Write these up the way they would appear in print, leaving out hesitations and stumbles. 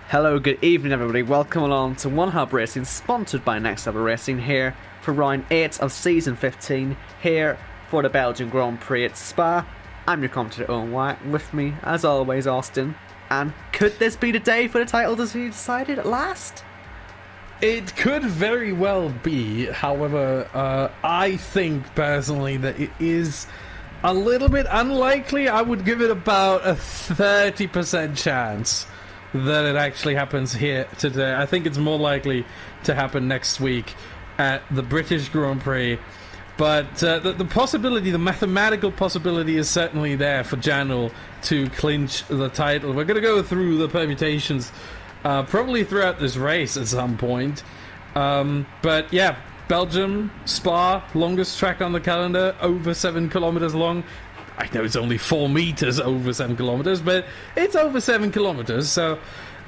Hello, good evening everybody, welcome along to One Hub Racing, sponsored by Next Level Racing, here for round 8 of season 15, here for the Belgian Grand Prix at Spa. I'm your commentator Owen White, with me as always Austin, and could this be the day for the title to be decided at last? It could very well be, however, I think personally that it is a little bit unlikely. I would give it about a 30% chance that it actually happens here today. I think it's more likely to happen next week at the British Grand Prix. But the possibility, the mathematical possibility is certainly there for Janel to clinch the title. We're going to go through the permutations probably throughout this race at some point. But yeah, Belgium, Spa, longest track on the calendar, over 7 kilometers long. I know it's only 4 meters over 7 kilometers, but it's over 7 kilometers. So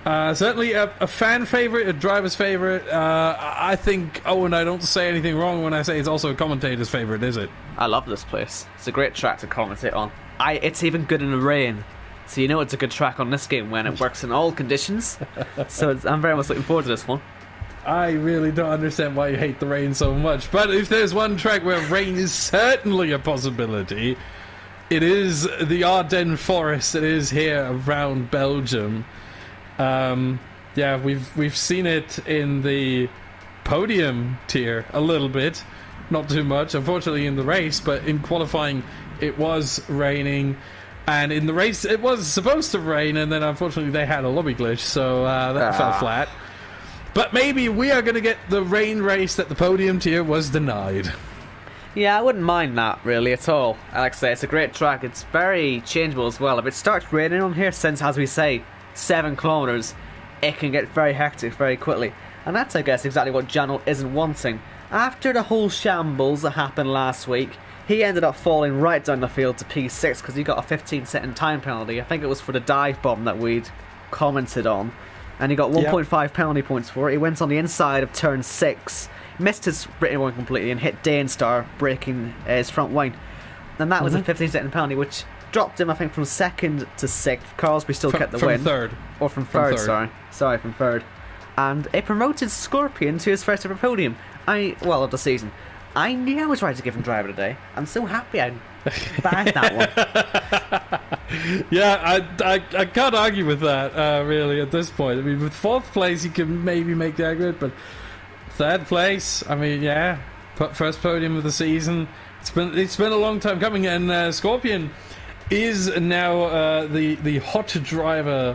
certainly a fan favorite, a driver's favorite. I think, and I don't say anything wrong when I say it's also a commentator's favorite, is it? I love this place. It's a great track to commentate on. It's even good in the rain. So you know it's a good track on this game when it works in all conditions. So I'm very much looking forward to this one. I really don't understand why you hate the rain so much. But if there's one track where rain is certainly a possibility, it is the Ardennes Forest. It is here around Belgium. Yeah, we've seen it in the podium tier a little bit. Not too much, unfortunately, in the race. But in qualifying, it was raining. And in the race, it was supposed to rain, and then unfortunately they had a lobby glitch, so that fell flat. But maybe we are going to get the rain race that the podium tier was denied. Yeah, I wouldn't mind that, really, at all. Like I say, it's a great track. It's very changeable as well. If it starts raining on here, since, as we say, 7 kilometers, it can get very hectic very quickly. And that's, I guess, exactly what Janel isn't wanting. After the whole shambles that happened last week, he ended up falling right down the field to P6 because he got a 15-second time penalty. I think it was for the dive bomb that we'd commented on. And he got 1.5 penalty points for it. He went on the inside of turn 6, missed his Britain one completely and hit Danestar, breaking his front wing. And that was a 15-second penalty, which dropped him, I think, from 2nd to 6th. Carlsby still kept the win. From 3rd. Or from 3rd, sorry, from 3rd. And it promoted Scorpion to his first ever podium. Of the season. I knew I was right to give him driver today. I'm so happy I bagged that one. Yeah, I can't argue with that, really, at this point. I mean, with 4th place, you can maybe make the argument, but 3rd place, I mean, yeah, first podium of the season. It's been a long time coming, and Scorpion is now the hot driver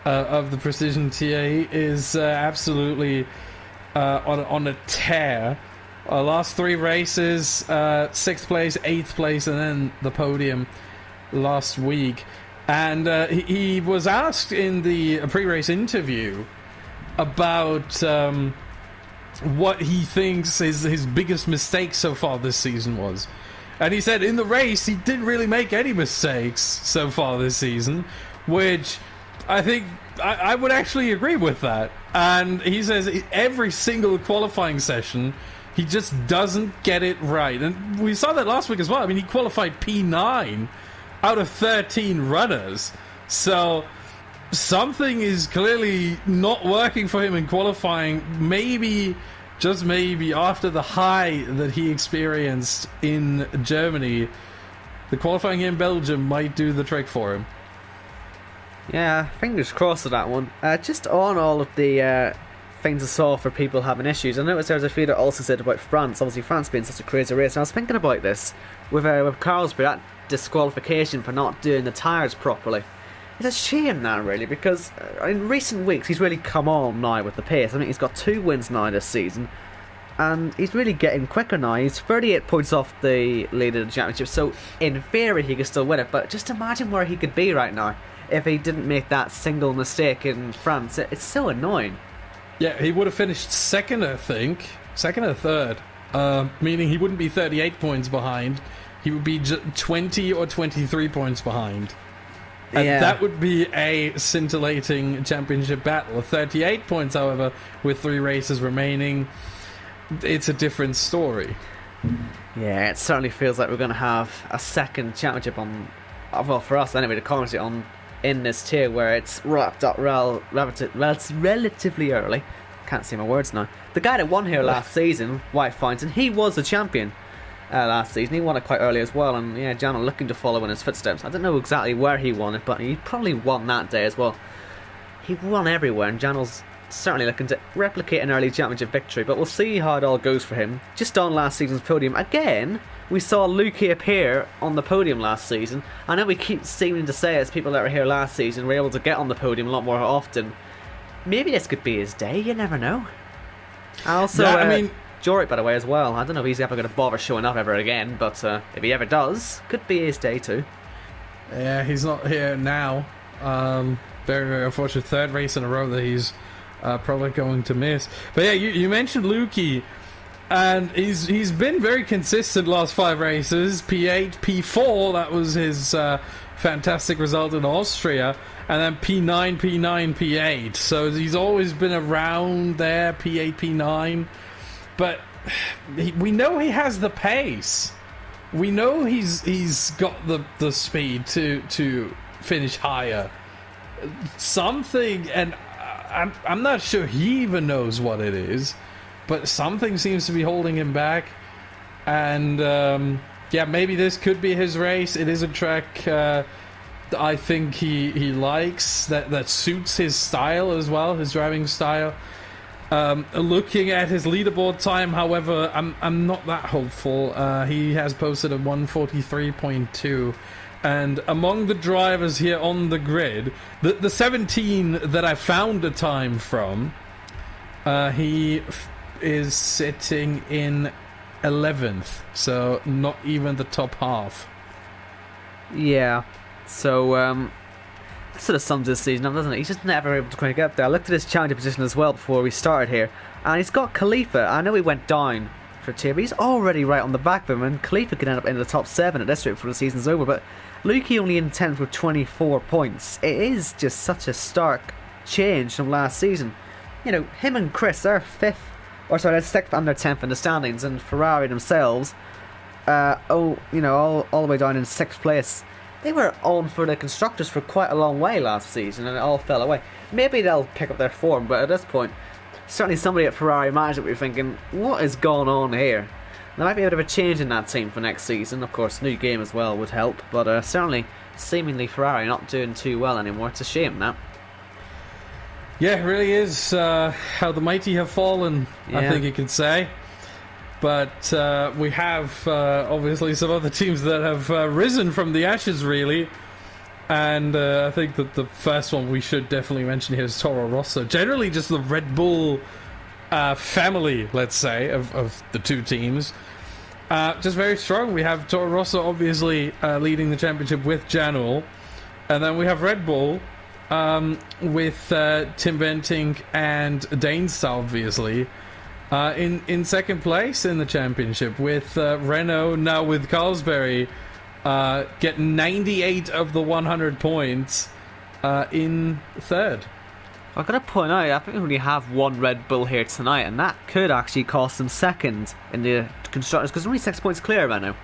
of the Precision TA. He is absolutely on a tear. Last 3 races, 6th place, 8th place, and then the podium last week. And he was asked in the pre-race interview about what he thinks his biggest mistake so far this season was. And he said in the race he didn't really make any mistakes so far this season, which I think I would actually agree with that. And he says every single qualifying session he just doesn't get it right. And we saw that last week as well. I mean, he qualified P9 out of 13 runners. So something is clearly not working for him in qualifying. Maybe, just maybe, after the high that he experienced in Germany, the qualifying in Belgium might do the trick for him. Yeah, fingers crossed for that one. Just on all of the things I saw for people having issues, I noticed there was a few that also said about France. Obviously, France being such a crazy race. And I was thinking about this with Carlsby, that disqualification for not doing the tyres properly. It's a shame now, really, because in recent weeks he's really come on now with the pace. I mean, he's got 2 wins now this season, and he's really getting quicker now. He's 38 points off the lead of the championship, so in theory he could still win it. But just imagine where he could be right now if he didn't make that single mistake in France. It's so annoying. Yeah, he would have finished 2nd, I think. 2nd or 3rd. Meaning he wouldn't be 38 points behind. He would be 20 or 23 points behind. And that would be a scintillating championship battle. 38 points, however, with 3 races remaining. It's a different story. Yeah, it certainly feels like we're going to have a second championship on, well, for us anyway, to commentate on in this tier where it's wrapped up relatively early. Can't see my words now. The guy that won here last season, White Fountain, he was the champion last season. He won it quite early as well, and yeah, Janel looking to follow in his footsteps. I don't know exactly where he won it, but he probably won that day as well. He won everywhere, and Janel's certainly looking to replicate an early championship victory, but we'll see how it all goes for him. Just on last season's podium again, we saw Lukey appear on the podium last season. I know we keep seeming to say, as people that were here last season were able to get on the podium a lot more often. Maybe this could be his day, you never know. Also, Jorik, by the way, as well. I don't know if he's ever going to bother showing up ever again, but if he ever does, could be his day too. Yeah, he's not here now. Very, very unfortunate. Third race in a row that he's probably going to miss. But yeah, you mentioned Lukey, and he's been very consistent last 5 races. P8, P4, that was his fantastic result in Austria, and then P9, P9, P8. So he's always been around there, P8, P9. But we know he has the pace. We know he's got the speed to finish higher. Something, and I'm not sure he even knows what it is, but something seems to be holding him back. And yeah, maybe this could be his race. It is a track I think he likes, that suits his style as well, his driving style. Looking at his leaderboard time, however, I'm not that hopeful. He has posted a 143.2, and among the drivers here on the grid, the 17 that I found a time from, he is sitting in 11th, so not even the top half. Yeah, so that sort of sums this season up, doesn't it? He's just never able to quite get up there. I looked at his challenger position as well before we started here, and he's got Khalifa. I know he went down for tier, but he's already right on the back of him, and Khalifa could end up in the top 7 at this rate before the season's over. But Lukey only in 10th with 24 points. It is just such a stark change from last season. You know, him and Chris are 6th and they're 10th in the standings, and Ferrari themselves, all the way down in 6th place. They were on for the constructors for quite a long way last season, and it all fell away. Maybe they'll pick up their form, but at this point, certainly somebody at Ferrari management will be thinking, what is going on here? There might be a bit of a change in that team for next season. Of course, new game as well would help, but certainly, seemingly Ferrari not doing too well anymore. It's a shame, that. Yeah, it really is how the mighty have fallen, yeah. I think you could say. But we have obviously some other teams that have risen from the ashes, really. And I think that the first one we should definitely mention here is Toro Rosso. Generally just the Red Bull family, let's say, of the two teams. Just very strong. We have Toro Rosso obviously leading the championship with Janul. And then we have Red Bull with Tim Bentinck and Dainstar, obviously. In second place in the championship, with Renault now with Carlsberg getting 98 of the 100 points in third. I've got to point out, I think we only have one Red Bull here tonight, and that could actually cost them second in the constructors, because they're only 6 points clear right now,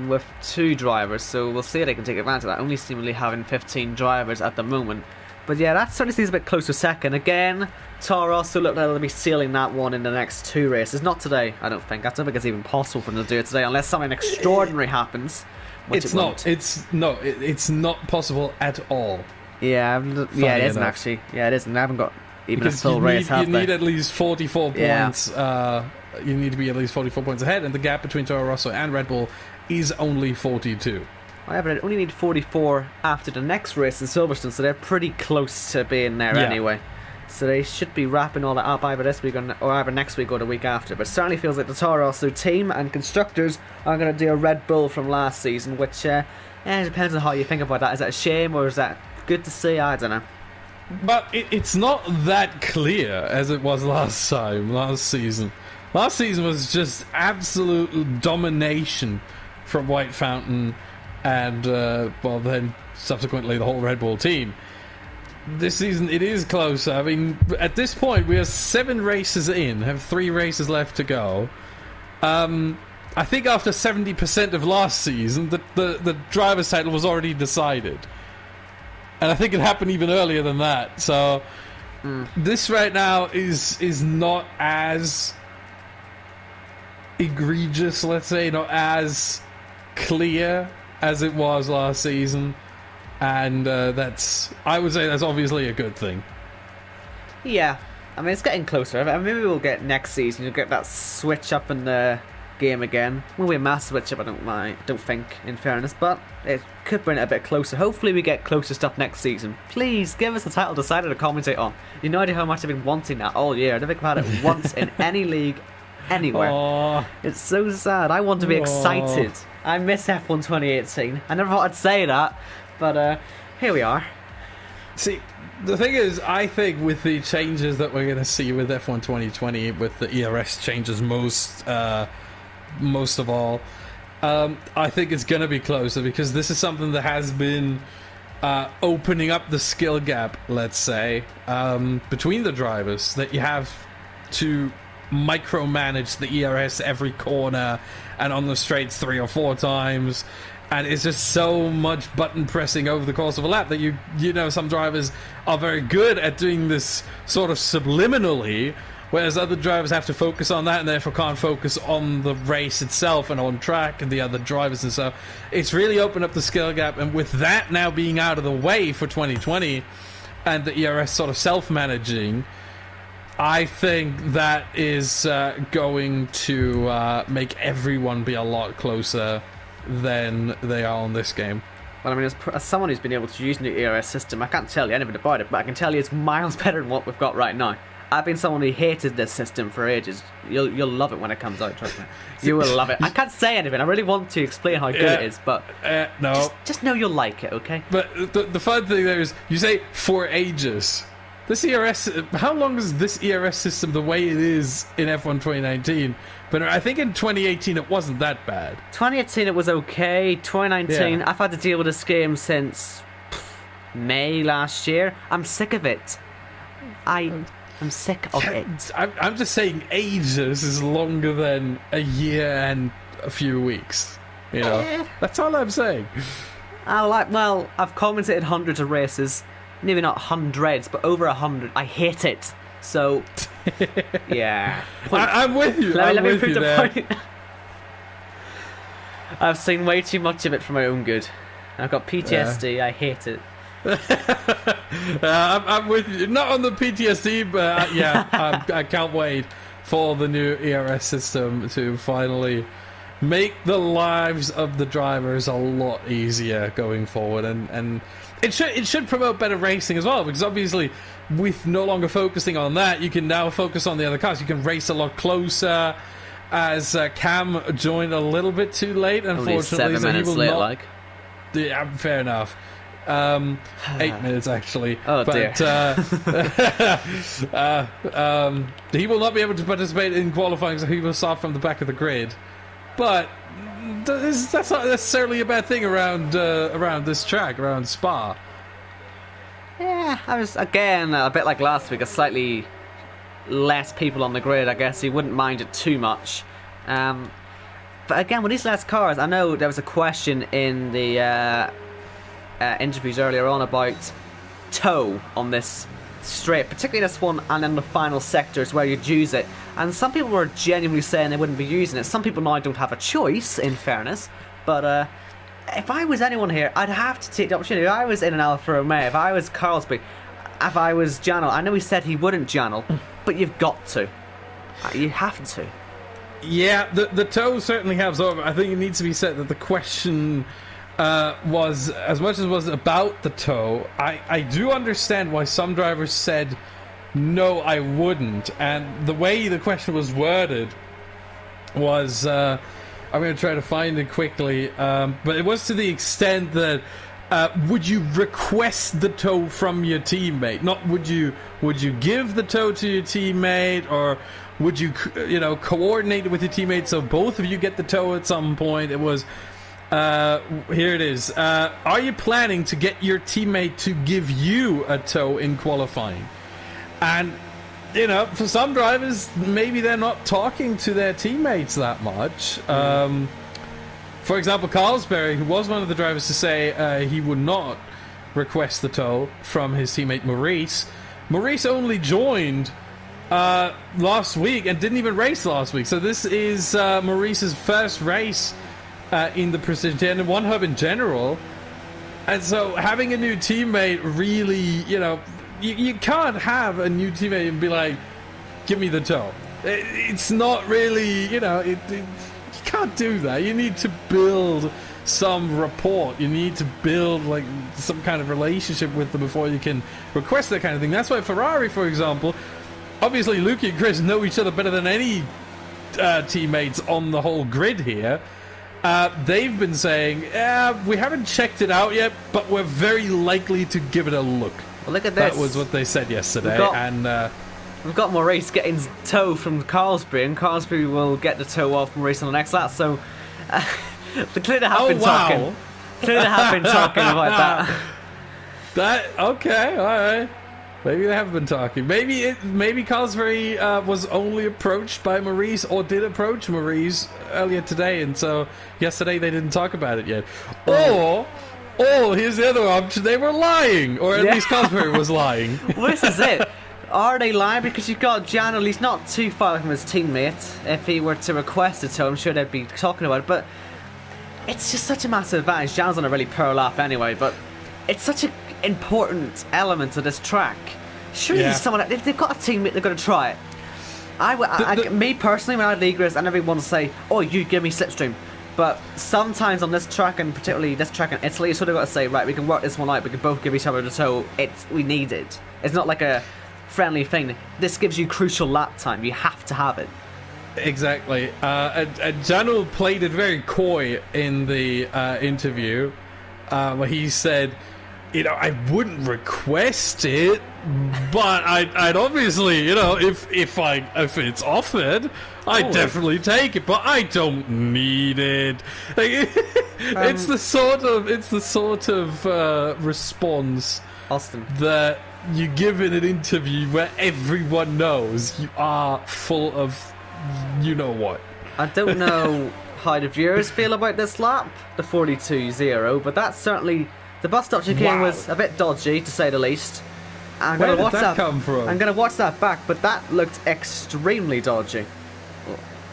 with 2 drivers, so we'll see if they can take advantage of that, only seemingly having 15 drivers at the moment. But yeah, that certainly seems a bit closer second. Again, Toro also look like they'll be sealing that one in the next 2 races. Not today, I don't think. I don't think it's even possible for them to do it today, unless something extraordinary happens. It's not. It's not possible at all. Yeah, it isn't actually. Yeah, it isn't. They haven't got even a full race, have they? You need at least 44 points. You need to be at least 44 points ahead, and the gap between Toro Rosso and Red Bull is only 42. However, they only need 44 after the next race in Silverstone, so they're pretty close to being there anyway. So they should be wrapping all that up either this week or either next week or the week after. But it certainly feels like the Toro Rosso team and constructors are going to do a Red Bull from last season, which it depends on how you think about that. Is that a shame or is that good to see? I don't know. But it's not that clear as it was last season. Last season was just absolute domination from White Fountain and, then subsequently the whole Red Bull team. This season it is closer. I mean, at this point we are 7 races in, have 3 races left to go. I think after 70% of last season, the driver's title was already decided. and I think it happened even earlier than that. So this right now is not as egregious, let's say, not as clear as it was last season, and I would say that's obviously a good thing. Yeah, I mean, it's getting closer. I mean, maybe we'll get next season. You'll get that switch up in the game again. Will be a mass switch up, I don't think, in fairness, but it could bring it a bit closer. Hopefully we get closer stuff next season. Please give us a title decided to commentate on. You know how much I've been wanting that all year. I don't think I've had it once in any league anywhere. Aww. It's so sad. I want to be excited. I miss F1 2018. I never thought I'd say that, but here we are. See, the thing is, I think with the changes that we're going to see with F1 2020, with the ERS changes most of all, I think it's going to be closer, because this is something that has been opening up the skill gap, let's say, between the drivers, that you have to micromanage the ERS every corner and on the straights 3 or 4 times, and it's just so much button pressing over the course of a lap that you know some drivers are very good at doing this sort of subliminally, whereas other drivers have to focus on that and therefore can't focus on the race itself and on track and the other drivers and stuff. It's really opened up the skill gap, and with that now being out of the way for 2020 and the ERS sort of self-managing, I think that is going to make everyone be a lot closer than they are on this game. Well, I mean, as someone who's been able to use the ERS system, I can't tell you anything about it, but I can tell you it's miles better than what we've got right now. I've been someone who hated this system for ages. You'll love it when it comes out, trust me. You will love it. I can't say anything. I really want to explain how good it is, but no. Just know you'll like it, okay? But the fun thing there is, you say for ages. This ERS, how long is this ERS system the way it is in F1 2019? But I think in 2018 it wasn't that bad. 2018 it was okay. 2019, I've had to deal with this game since May last year. I'm sick of it. I'm sick of it. I'm just saying ages is longer than a year and a few weeks. You know, that's all I'm saying. I've commentated hundreds of races. Maybe not hundreds, but over 100. I hate it. So, yeah. I'm with you. Let me prove the point. I've seen way too much of it for my own good. I've got PTSD. I hate it. I'm with you. Not on the PTSD, but I can't wait for the new ERS system to finally make the lives of the drivers a lot easier going forward, and it should promote better racing as well, because obviously with no longer focusing on that, you can now focus on the other cars. You can race a lot closer, as Cam joined a little bit too late, unfortunately. Only 7 minutes late, Yeah, fair enough. 8 minutes actually. Oh dear. He will not be able to participate in qualifying, so he will start from the back of the grid. But that's not necessarily a bad thing around this track, around Spa. Yeah, I was, again, a bit like last week, a slightly less people on the grid. I guess he wouldn't mind it too much. But again, with these last cars, I know there was a question in the interviews earlier on about toe on this straight, particularly this one, and then the final sectors where you'd use it. And some people were genuinely saying they wouldn't be using it. Some people now don't have a choice, in fairness. But if I was anyone here, I'd have to take the opportunity. If I was in an Alfa Romeo, if I was Carlsby, if I was Janel, I know he said he wouldn't Janel, but you've got to. You have to. Yeah, the toe certainly has over. I think it needs to be said that the question was, as much as it was about the toe, I do understand why some drivers said, no, I wouldn't. And the way the question was worded was, I'm going to try to find it quickly, but it was to the extent that, would you request the toe from your teammate? Not would you give the toe to your teammate, or would you coordinate it with your teammate so both of you get the toe at some point? It was, here it is. Are you planning to get your teammate to give you a toe in qualifying? And, for some drivers, maybe they're not talking to their teammates that much. For example, Carlsberry, who was one of the drivers to say he would not, request the tow from his teammate Maurice. Maurice only joined last week and didn't even race last week. So this is Maurice's first race in the Precision 10 and One Hub in general. And so having a new teammate really, you can't have a new teammate and be like, give me the tow. It's not really, you can't do that. You need to build some rapport. You need to build like some kind of relationship with them before you can request that kind of thing. That's why Ferrari, for example, obviously Luki and Chris know each other better than any teammates on the whole grid here. They've been saying, we haven't checked it out yet, but we're very likely to give it a look. Well, look at this. That was what they said yesterday. We've got Maurice getting tow from Carlsbury, and Carlsbury will get the tow off Maurice on the next lap. So, clearly they have been talking. Clearly they have been talking about that. Okay, all right. Maybe they have been talking. Maybe Carlsbury was only approached by Maurice, or did approach Maurice earlier today, and so yesterday they didn't talk about it yet. Or here's the other option: they were lying, or at least Carlsbury was lying. Well, this is it. Are they lying? Because you've got Jan, he's not too far from his teammate. If he were to request it, so I'm sure they'd be talking about it. But it's just such a massive advantage. Jan's on a really poor lap anyway, but it's such an important element of this track. Surely someone, if they've got a teammate, they're going to try it. Me personally, when I league race, I never want to say, "Oh, you give me slipstream." But sometimes on this track, and particularly this track in Italy, you sort of got to say, right, we can work this one out. We can both give each other the tow. We need it. It's not like a friendly thing. This gives you crucial lap time. You have to have it. Exactly. And Janul played it very coy in the interview, where he said, I wouldn't request it, but I'd obviously, if it's offered, I'd definitely take it, but I don't need it. It's the sort of response, Austin, that you give in an interview where everyone knows you are full of what. I don't know how the viewers feel about this lap, the 42-0, but that's certainly... The bus stop chicane was a bit dodgy, to say the least. Where did that come from? I'm going to watch that back, but that looked extremely dodgy.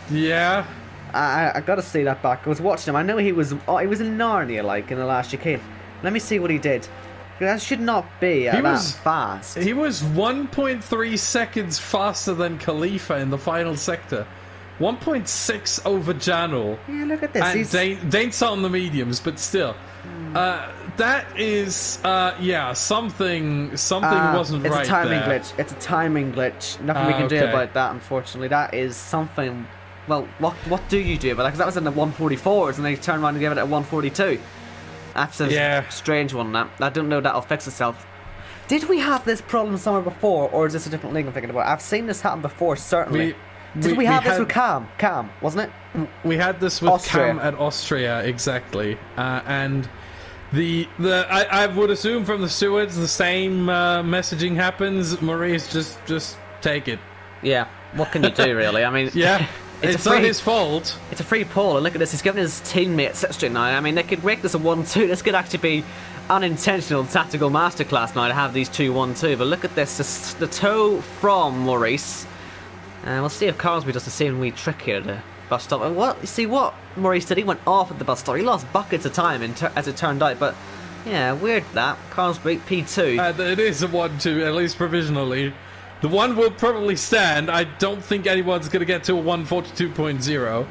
Yeah. I got to see that back. I was watching him. I know he was in Narnia, like, in the last chicane. Let me see what he did. That should not be that fast. He was 1.3 seconds faster than Khalifa in the final sector. 1.6 over Janul. Yeah, look at this. And Dane's on the mediums, but still. That is, something wasn't right there. It's a timing glitch. It's a timing glitch. Nothing we can do about that, unfortunately. That is something... Well, what do you do about that? Because that was in the 144s, and they turned around and gave it a 142. That's a strange one, that. I don't know that'll fix itself. Did we have this problem somewhere before, or is this a different league I'm thinking about? I've seen this happen before, certainly. Did we have this with Cam? Cam, wasn't it? We had this with Austria. Cam at Austria, exactly. And I would assume from the stewards the same messaging happens. Maurice, just take it. Yeah, what can you do, really? I mean... Yeah. It's not his fault. It's a free pull, and look at this. He's giving his teammate slipstream now. I mean, they could make this a 1-2. This could actually be unintentional tactical masterclass now to have these two 1-2. But look at this. The tow from Maurice. And we'll see if Carlsbury does the same wee trick here at the bus stop. And what Maurice did, he went off at the bus stop. He lost buckets of time, as it turned out. But, yeah, weird that. Carlsbury, P2. It is a 1-2, at least provisionally. The one will probably stand. I don't think anyone's going to get to a 142.0.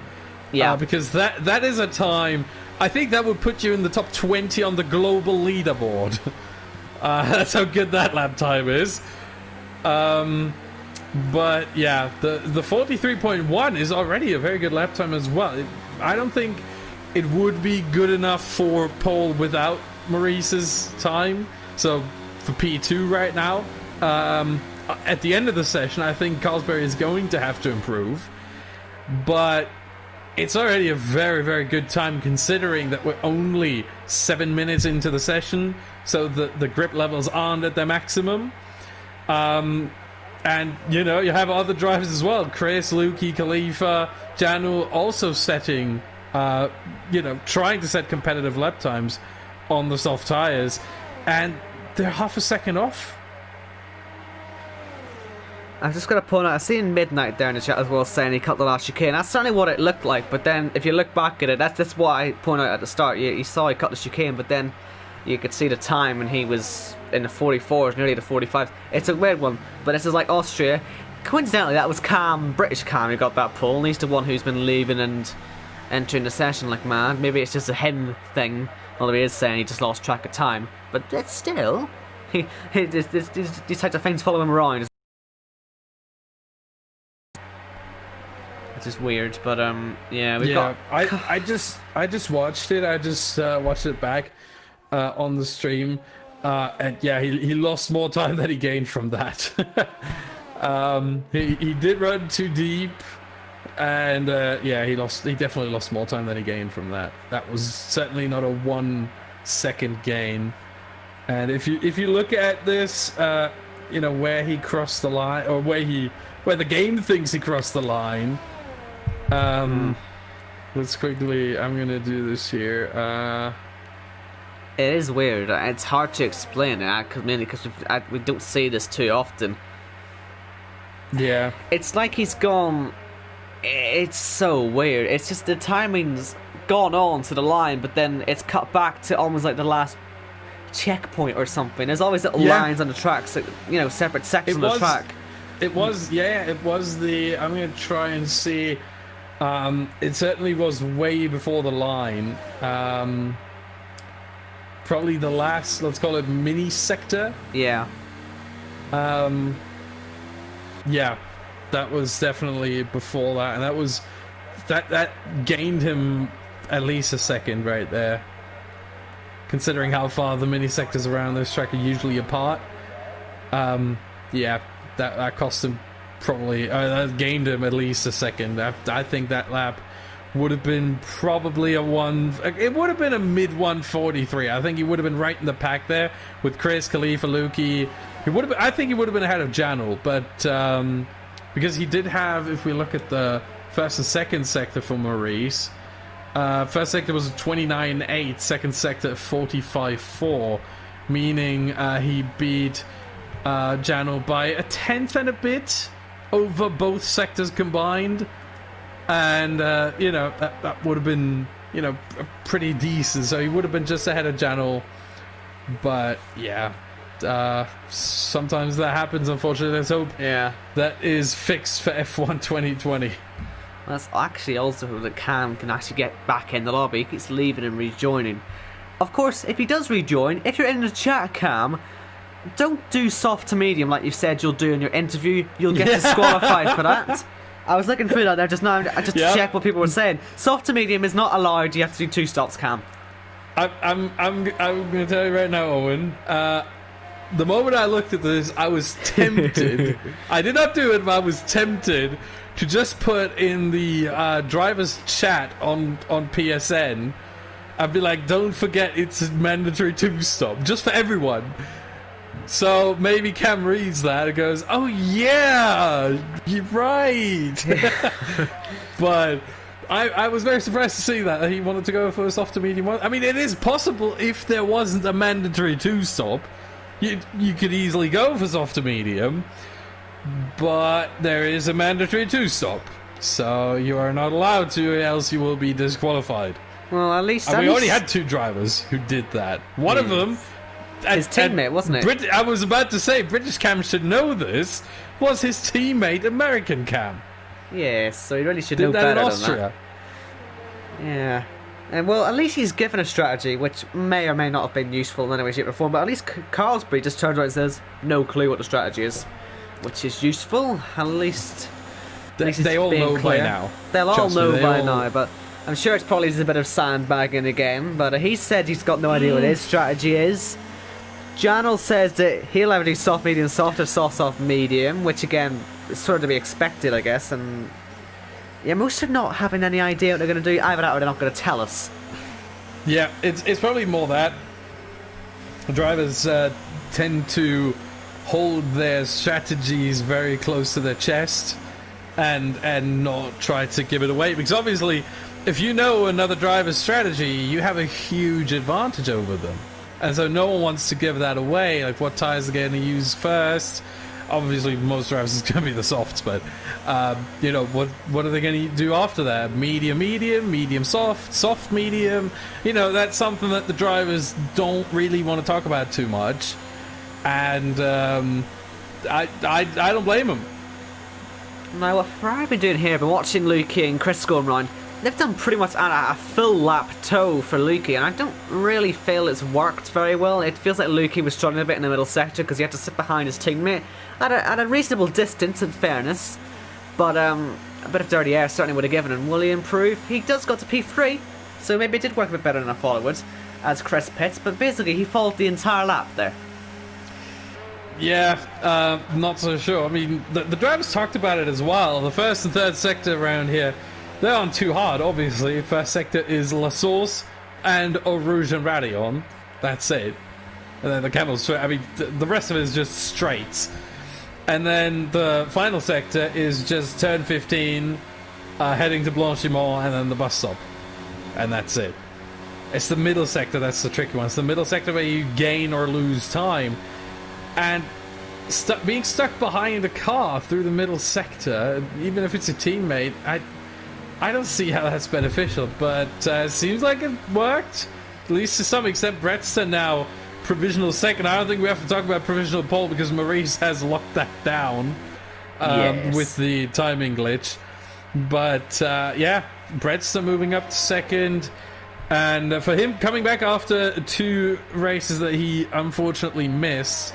Yeah. Because that is a time... I think that would put you in the top 20 on the global leaderboard. That's how good that lap time is. But, yeah, the 43.1 is already a very good lap time as well. I don't think it would be good enough for pole without Maurice's time. So, for P2 right now... at the end of the session, I think Carlsbury is going to have to improve. But it's already a very, very good time considering that we're only 7 minutes into the session. So the grip levels aren't at their maximum. And, you have other drivers as well. Chris, Luki, Khalifa, Janul also setting, trying to set competitive lap times on the soft tyres. and they're half a second off. I'm just going to point out, I've seen Midnight there in the chat as well saying he cut the last chicane. That's certainly what it looked like, but then if you look back at it, that's what I pointed out at the start. You saw he cut the chicane, but then you could see the time and he was in the 44s, nearly the 45s. It's a weird one, but this is like Austria. Coincidentally, that was Cam, British Cam, who got that pole, and he's the one who's been leaving and entering the session like mad. Maybe it's just a him thing, although he is saying he just lost track of time. But it's still, these types of things follow him around. It's just weird, but yeah, we've got. I just watched it. I just watched it back on the stream, and yeah, he lost more time than he gained from that. He did run too deep, and yeah, he definitely lost more time than he gained from that. That was certainly not a 1 second gain. And if you look at this, you know, where he crossed the line, or where the game thinks he crossed the line. Let's quickly. I'm gonna do this here. It is weird. It's hard to explain it, mainly because we don't see this too often. Yeah, it's like he's gone. It's so weird. It's just the timing's gone on to the line, but then it's cut back to almost like the last checkpoint or something. There's always little lines on the track, so, you know, separate sections of the track. It was the. I'm gonna try and see. It certainly was way before the line. Probably the last, let's call it mini sector. Yeah. Yeah, that was definitely before that, and that gained him at least a second right there. Considering how far the mini sectors around this track are usually apart. Yeah, that cost him probably that gained him at least a second. I think that lap would have been probably it would have been a mid 143. I think he would have been right in the pack there with Chris, Khalifa, Luki. I think he would have been ahead of Janel, but because he did have, if we look at the first and second sector for Maurice, first sector was 29.8, second sector 45.4, meaning he beat Janel by a tenth and a bit over both sectors combined, and you know, that would have been, you know, pretty decent. So he would have been just ahead of Janel, but yeah. Sometimes that happens, unfortunately. Let's hope that is fixed for F1 2020. That's actually also that Cam can actually get back in the lobby. He keeps leaving and rejoining. Of course, if he does rejoin, if you're in the chat, Cam, don't do soft to medium like you said you'll do in your interview. You'll get disqualified for that. I was looking through that there just now. I just checked what people were saying. Soft to medium is not allowed. You have to do 2 stops, Cam. I'm going to tell you right now, Owen. The moment I looked at this, I was tempted. I did not do it, but I was tempted to just put in the driver's chat on PSN. I'd be like, don't forget it's a mandatory 2-stop, just for everyone. So maybe Cam reads that and goes, oh yeah, you're right. But I was very surprised to see that he wanted to go for a soft to medium one. I mean, it is possible if there wasn't a mandatory 2-stop. You could easily go for soft to medium, but there is a mandatory 2-stop, so you are not allowed to, else you will be disqualified. Well, at least we only had 2 drivers who did that. One of them, his teammate, wasn't it? I was about to say British Cam should know this. Was his teammate American Cam? Yes, so he really should know better than that. Yeah. Well, at least he's given a strategy, which may or may not have been useful in any way, shape or form, but at least Carlsbury just turns around and says, no clue what the strategy is, which is useful. At least they all know clear. By now. They'll all know by now, but I'm sure it's probably just a bit of sandbagging again, but he said he's got no idea what his strategy is. Janel says that he'll either do soft, medium, soft, or soft, medium, which again is sort of to be expected, I guess, and yeah, most are not having any idea what they're going to do. Either that or they're not going to tell us. Yeah, it's probably more that. The drivers tend to hold their strategies very close to their chest and not try to give it away. Because obviously, if you know another driver's strategy, you have a huge advantage over them. And so no one wants to give that away. Like, what tires are going to use first? Obviously, most drivers is going to be the softs, but you know, what are they going to do after that? Medium, soft, medium. You know, that's something that the drivers don't really want to talk about too much, and I don't blame them. Now, what Ferrari have been doing here, I've been watching Luki and Chris going around. They've done pretty much a full lap tow for Luki, and I don't really feel it's worked very well. It feels like Luki was struggling a bit in the middle sector because he had to sit behind his teammate at a reasonable distance, in fairness. But a bit of dirty air certainly would have given him. Will he improve? He does go to P3, so maybe it did work a bit better than I thought it would, as Chris pits. But basically, he followed the entire lap there. Yeah, not so sure. I mean, the drivers talked about it as well. The first and third sector around here, they aren't too hard, obviously. First sector is La Source and Eau Rouge and Radion. That's it. And then the Camel's straight. I mean, the rest of it is just straights. And then the final sector is just turn 15, heading to Blanchimont, and then the bus stop. And that's it. It's the middle sector that's the tricky one. It's the middle sector where you gain or lose time. And being stuck behind a car through the middle sector, even if it's a teammate, I don't see how that's beneficial, but it seems like it worked, at least to some extent. Bretster now provisional second. I don't think we have to talk about provisional pole because Maurice has locked that down Yes. with the timing glitch. But yeah, Bretster moving up to second. And for him, coming back after 2 races that he unfortunately missed,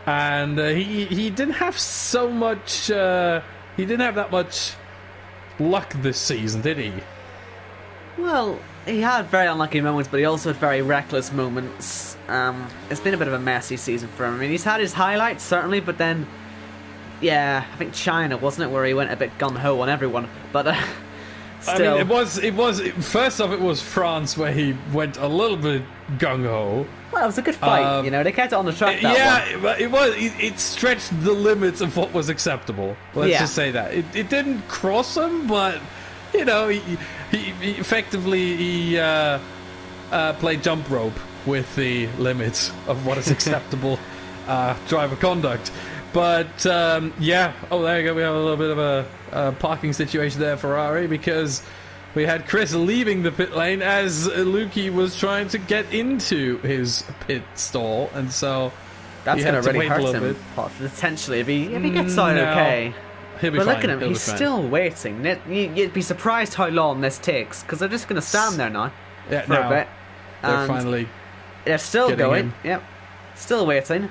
and he didn't have so much. He didn't have that much luck this season, did he? Well, he had very unlucky moments, but he also had very reckless moments. It's been a bit of a messy season for him. I mean, he's had his highlights, certainly, but then, yeah, I think China, wasn't it, where he went a bit gun-ho on everyone, but still. I mean, it was, first off, it was France where he went a little bit gung-ho. Well, it was a good fight, you know, they kept it on the track Yeah, but it stretched the limits of what was acceptable. Let's just say that. It didn't cross him, but, you know, he effectively played jump rope with the limits of what is acceptable driver conduct. But, yeah, oh, there you go, we have a little bit of a parking situation there, Ferrari, because we had Chris leaving the pit lane as Luki was trying to get into his pit stall, and so that's going to really hurt him, potentially, if he gets out okay. He'll be but fine. look at him, he's still waiting. You'd be surprised how long this takes, because they're just going to stand there now for a bit. They're finally they're still going. him. Yep, still waiting.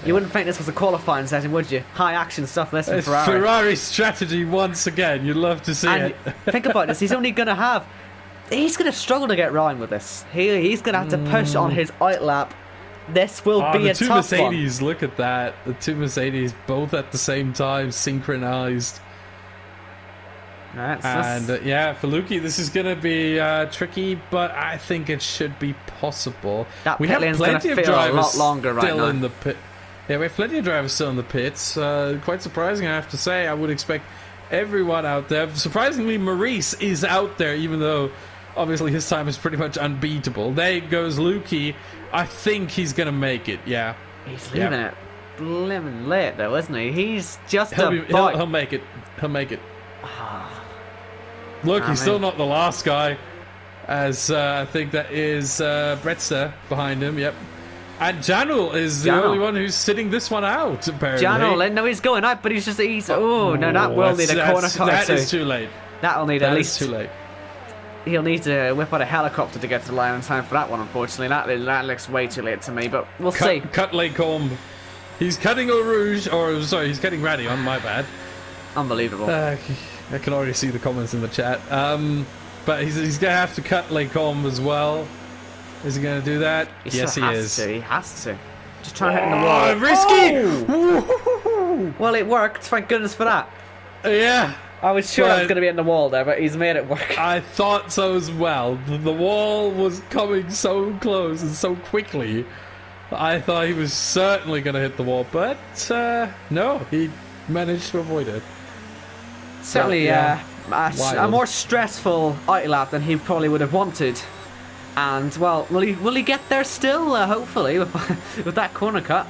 You wouldn't think this was a qualifying session, would you? High action stuff, this from Ferrari. Ferrari's strategy once again. You'd love to see it. Think about this. He's only going to have... He's going to struggle to get round with this. He's going to have to push on his outlap. This will be a tough one. The two Mercedes, look at that. The two Mercedes both at the same time, synchronized. Yeah, for Luki, this is going to be tricky, but I think it should be possible. We have plenty of drivers a lot longer right now. In the pit. Yeah, we have plenty of drivers still in the pits. Quite surprising, I have to say. I would expect everyone out there. Surprisingly, Maurice is out there, even though obviously his time is pretty much unbeatable. There goes Luki. I think he's going to make it, yeah. He's leaving it blimmin' late, though, isn't he? He's just he'll make it. He'll make it. Look, he's still not the last guy, as I think that is Bretster behind him, yep. And Janul is the only one who's sitting this one out, apparently. Janul, no, he's going out, but he's no, that will need a corner cut. That is too late. That'll need at least... too late. He'll need to whip out a helicopter to get to the line in time for that one, unfortunately. That looks way too late to me, but we'll see. Cut Lecombe. He's cutting Eau Rouge, or sorry, he's cutting Radion, my bad. Unbelievable. I can already see the comments in the chat. But he's going to have to cut Lecombe as well. Is he going to do that? Yes, he is. He has to. Just trying to hit in the wall. Risky! Oh! Well, it worked. Thank goodness for that. Yeah. I was sure I was going to be in the wall there, but he's made it work. I thought so as well. The wall was coming so close and so quickly. I thought he was certainly going to hit the wall, but no, he managed to avoid it. Certainly a more stressful outlap than he probably would have wanted. And, well, will he get there still? Hopefully, with that corner cut.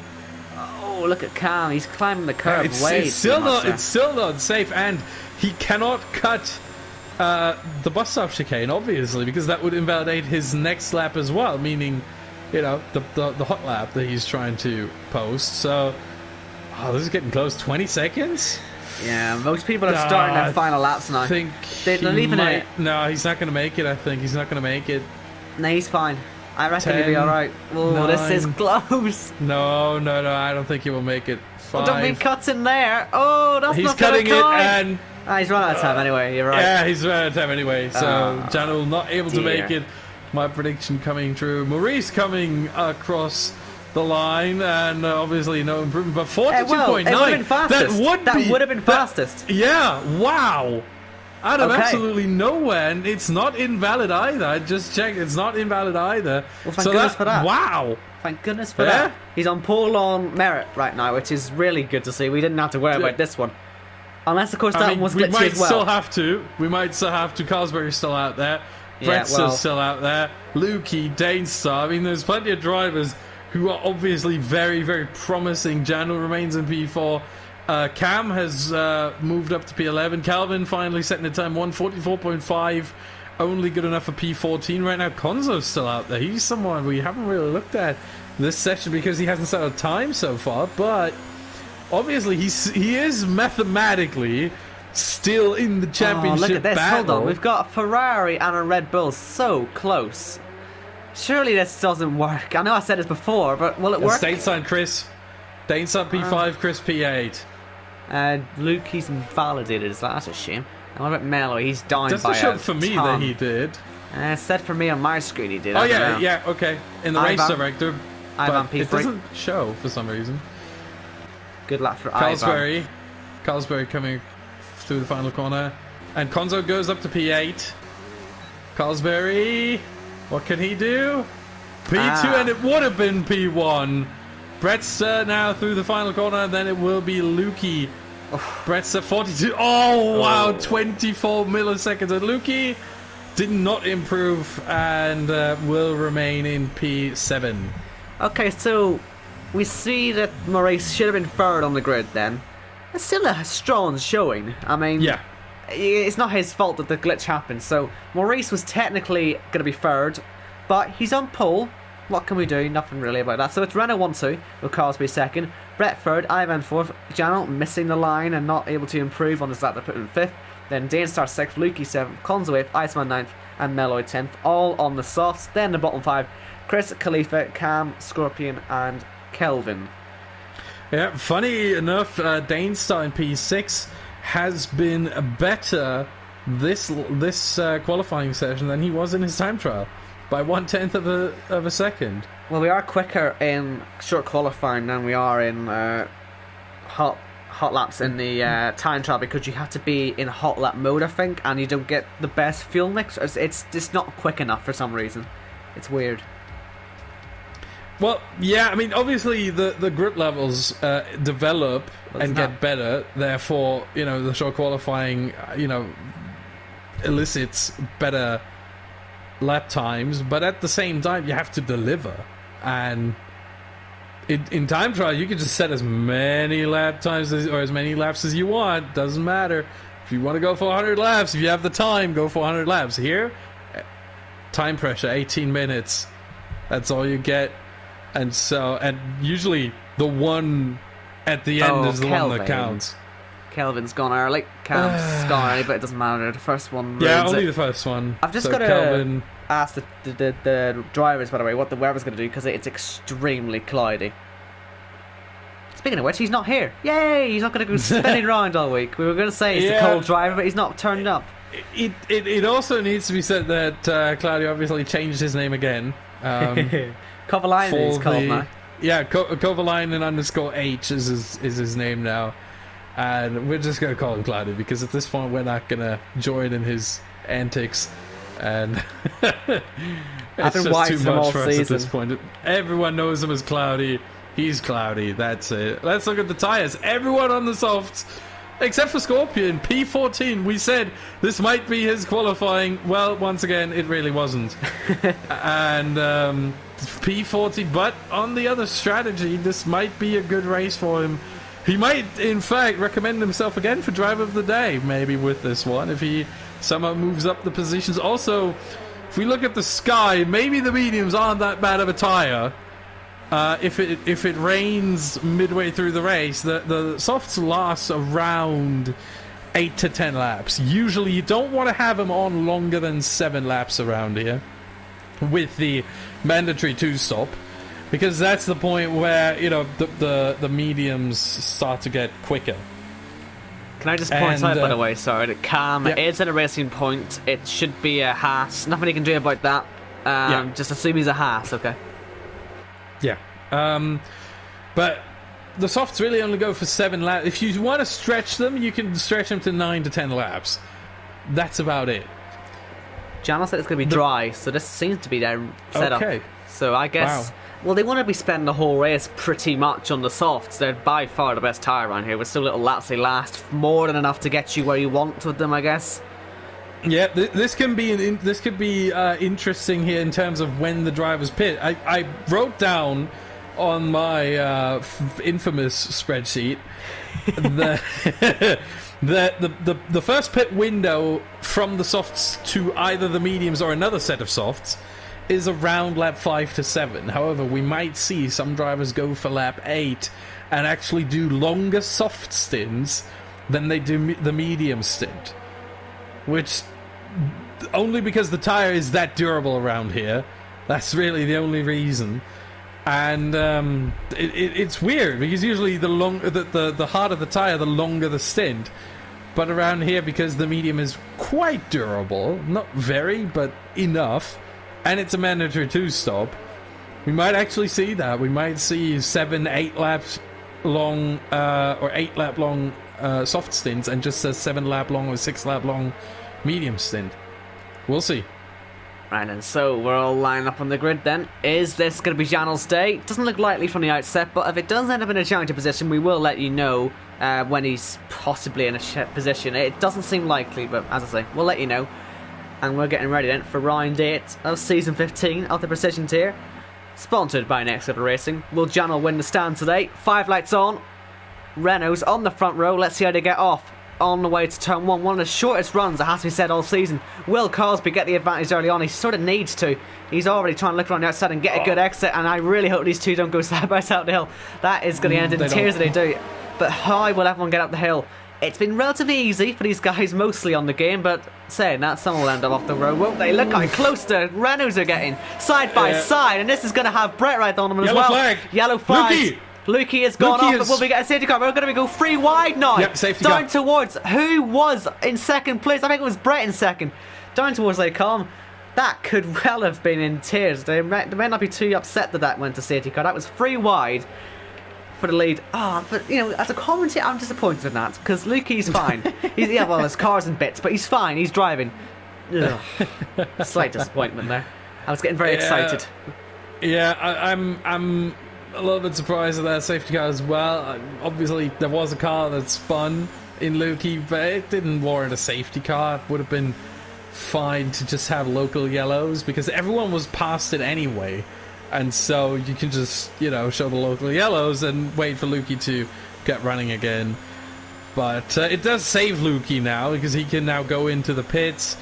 Oh, look at Cam. He's climbing the curve It's still not safe, and he cannot cut the bus stop chicane, obviously, because that would invalidate his next lap as well, meaning, you know, the hot lap that he's trying to post. So, this is getting close. 20 seconds? Yeah, most people are starting their final laps now. They're leaving it. No, he's not going to make it, I think. He's not going to make it. No, he's fine. I reckon he'll be alright. Oh, this is close. No, I don't think he will make it. 5. Don't be cutting there. Oh, that's he's not cutting it, and he's run out of time anyway. You're right. Yeah, he's run out of time anyway. So Jano not able to make it. My prediction coming true. Maurice coming across the line, and obviously no improvement. But 42.9. That would have been fastest. Yeah. Wow. Out of absolutely nowhere, and it's not invalid either. I just checked, it's not invalid either. Well, thank goodness for that. Wow. Thank goodness for that. He's on pole on merit right now, which is really good to see. We didn't have to worry about this one. Unless, of course, that one was glitchy as well. We might still have to. Carlsberg's still out there. Brett's still out there. Lukey, Dainstar. I mean, there's plenty of drivers who are obviously very, very promising. Jano remains in P4. Cam has moved up to P11. Calvin finally setting a time 1:44.5, only good enough for P14 right now. Konzo's still out there. He's someone we haven't really looked at this session because he hasn't set a time so far, but obviously he is mathematically still in the championship look at this. battle. Hold on, we've got a Ferrari and a Red Bull so close. Surely this doesn't work. I know I said this before, but will it work? Stateside Chris. Dainstar P5, Chris P8. Luke, he's invalidated. That's a shame. And what about Mello? He's down by a ton. Doesn't show for me that he did. It said for me on my screen he did. Oh yeah, okay. In the race director, Ivan but it doesn't show for some reason. Good luck for Ivan. Carlsberg coming through the final corner, and Konzo goes up to P8. Carlsberg, what can he do? P2, and it would have been P1. Brettster now through the final corner, and then it will be Lukey. Brettster 42. Oh, wow, 24 milliseconds. And Lukey did not improve and will remain in P7. Okay, so we see that Maurice should have been third on the grid then. It's still a strong showing. I mean, it's not his fault that the glitch happened. So Maurice was technically going to be third, but he's on pole. What can we do? Nothing really about that. So it's Renault 1-2 with Carlsberg second, Brett third, Ivan fourth, Janel missing the line and not able to improve on his lap to put him fifth. Then Dainstar sixth, Lukey seventh, Konzo eighth, Iceman ninth, and Meloy 10th, all on the softs. Then the bottom five, Chris, Khalifa, Cam, Scorpion, and Kelvin. Yeah, funny enough, Dainstar in P6 has been better this qualifying session than he was in his time trial. By 1/10 of a second. Well, we are quicker in short qualifying than we are in hot laps in the time trial because you have to be in hot lap mode, I think, and you don't get the best fuel mix. It's just not quick enough for some reason. It's weird. Well, yeah, I mean, obviously the grip levels develop and get better. Therefore, you know, the short qualifying, elicits better lap times, but at the same time you have to deliver, and in time trial you can just set as many lap times or as many laps as you want. Doesn't matter if you want to go for 100 laps. If you have the time, go for 100 laps. Here, time pressure, 18 minutes, that's all you get. And usually the one at the end is the one that counts. Kelvin's gone early. Cam's gone early, but it doesn't matter. The first one. Yeah, only the first one. I've just got to ask the drivers, by the way, what the weather's going to do because it's extremely cloudy. Speaking of which, he's not here. Yay! He's not going to go spinning around all week. We were going to say he's a cold driver, but he's not turned up. It also needs to be said that Claudio obviously changed his name again. Kovalainen is called now. Yeah, Kovalainen _H is his name now. And we're just going to call him Claudio because at this point we're not going to join in his antics. And it's just too much for us at this point. Everyone knows him as Cloudy. He's Cloudy. That's it. Let's look at the tyres. Everyone on the softs Except for Scorpion, P14. We said this might be his qualifying. Well, once again, it really wasn't. And P40, but on the other strategy, this might be a good race for him. He might, in fact, recommend himself again for driver of the day, maybe with this one, if he somehow moves up the positions. Also, if we look at the Sky, maybe the mediums aren't that bad of a tyre. If it rains midway through the race, the softs last around 8 to 10 laps. Usually, you don't want to have them on longer than 7 laps around here with the mandatory 2-stop, because that's the point where, you know, the mediums start to get quicker. Can I just point out, by the way, sorry, that Cam is at a racing point. It should be a Haas. Nothing he can do about that. Just assume he's a Haas, okay? Yeah. But the softs really only go for 7 laps. If you want to stretch them, you can stretch them to 9 to 10 laps. That's about it. Jana said it's going to be dry, so this seems to be their setup. Okay. So I guess, well, they want to be spending the whole race pretty much on the softs. They're by far the best tyre around here. With so little laps, they last more than enough to get you where you want with them, I guess. Yeah, this could be interesting here in terms of when the drivers pit. I wrote down on my infamous spreadsheet the first pit window from the softs to either the mediums or another set of softs is around lap 5 to 7. However, we might see some drivers go for lap 8 and actually do longer soft stints than they do the medium stint, which only because the tire is that durable around here. That's really the only reason. And it's weird because usually the harder the tire, the longer the stint. But around here, because the medium is quite durable, not very, but enough, and it's a mandatory 2-stop, we might actually see that. We might see 7, 8 laps long, or 8 lap long soft stints, and just a 7 lap long or 6 lap long medium stint. We'll see. Right, and so we're all lined up on the grid then. Is this going to be Janel's day? Doesn't look likely from the outset, but if it does end up in a challenger position, we will let you know when he's possibly in a position. It doesn't seem likely, but as I say, we'll let you know. And we're getting ready then for round 8 of season 15 of the Precision Tier. Sponsored by Next Level Racing. Will Janel win the stand today? 5 lights on. Renault's on the front row. Let's see how they get off. On the way to turn 1, one of the shortest runs, it has to be said, all season. Will Cosby get the advantage early on? He sort of needs to. He's already trying to look around the outside and get a good exit, and I really hope these two don't go side by side up the hill. That is going to end in tears if they do. But how will everyone get up the hill? It's been relatively easy for these guys, mostly on the game, but saying that, some will end up off the road, won't they? Look how close the Renaults are getting, side by side, and this is going to have Brett right on them as well. Flag. Yellow flag. Lukey has gone off, but will we get a safety car? We're going to go 3 wide now. Yep, safety down car. Towards who was in second place. I think it was Brett in second. Down towards they come. That could well have been in tears. They might not be too upset that went to safety car. That was 3 wide for the lead. But you know, as a commentator, I'm disappointed in that because Lukey's fine. Well, there's cars and bits, but he's fine. He's driving. Slight disappointment there. I was getting very excited. Yeah, I'm a little bit surprised at that safety car as well. Obviously, there was a car that spun in Lukey, but it didn't warrant a safety car. It would have been fine to just have local yellows because everyone was past it anyway. And so you can just, you know, show the local yellows and wait for Lukey to get running again. But it does save Lukey now because he can now go into the pits,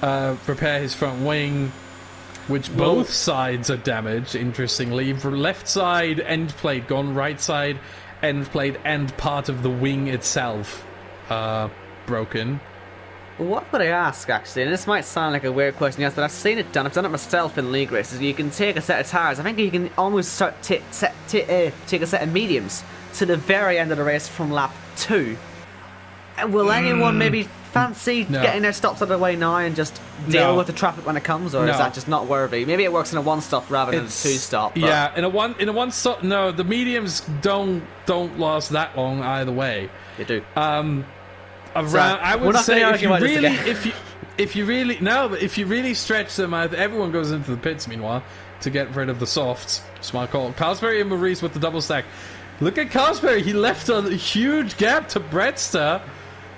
repair his front wing, which both sides are damaged, interestingly. For left side, end plate gone. Right side, end plate and part of the wing itself broken. What would I ask, actually? And this might sound like a weird question, yes, but I've seen it done. I've done it myself in league races. You can take a set of tyres. I think you can almost start take a set of mediums to the very end of the race from lap 2. Will anyone maybe fancy getting their stops out of the way now and just deal with the traffic when it comes, or is that just not worthy? Maybe it works in a 1-stop rather than a 2-stop. Yeah, in a one stop. No, the mediums don't last that long either way. They do. I would say if you really stretch them out, everyone goes into the pits meanwhile to get rid of the softs. Smart call. Pillsbury and Maurice with the double stack. Look at Cosberry. He left a huge gap to Brettster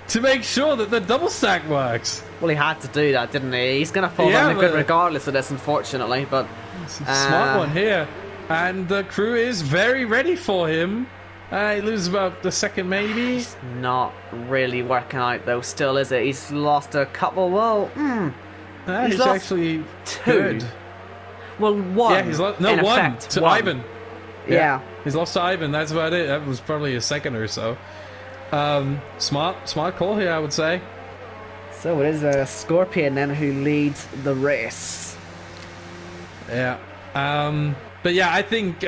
to make sure that the double stack works. Well, he had to do that, didn't he? He's going to fall down the good regardless of this, unfortunately. But smart one here. And the crew is very ready for him. He loses about a second, maybe. It's not really working out, though, still, is it? He's lost a couple. Well, he's actually two. Good. Well, one. Yeah, he's lost. No, one effect, to one. Ivan. Yeah. He's lost to Ivan. That's about it. That was probably a second or so. Smart call here, I would say. So it is Scorpion then who leads the race. Yeah. But yeah, I think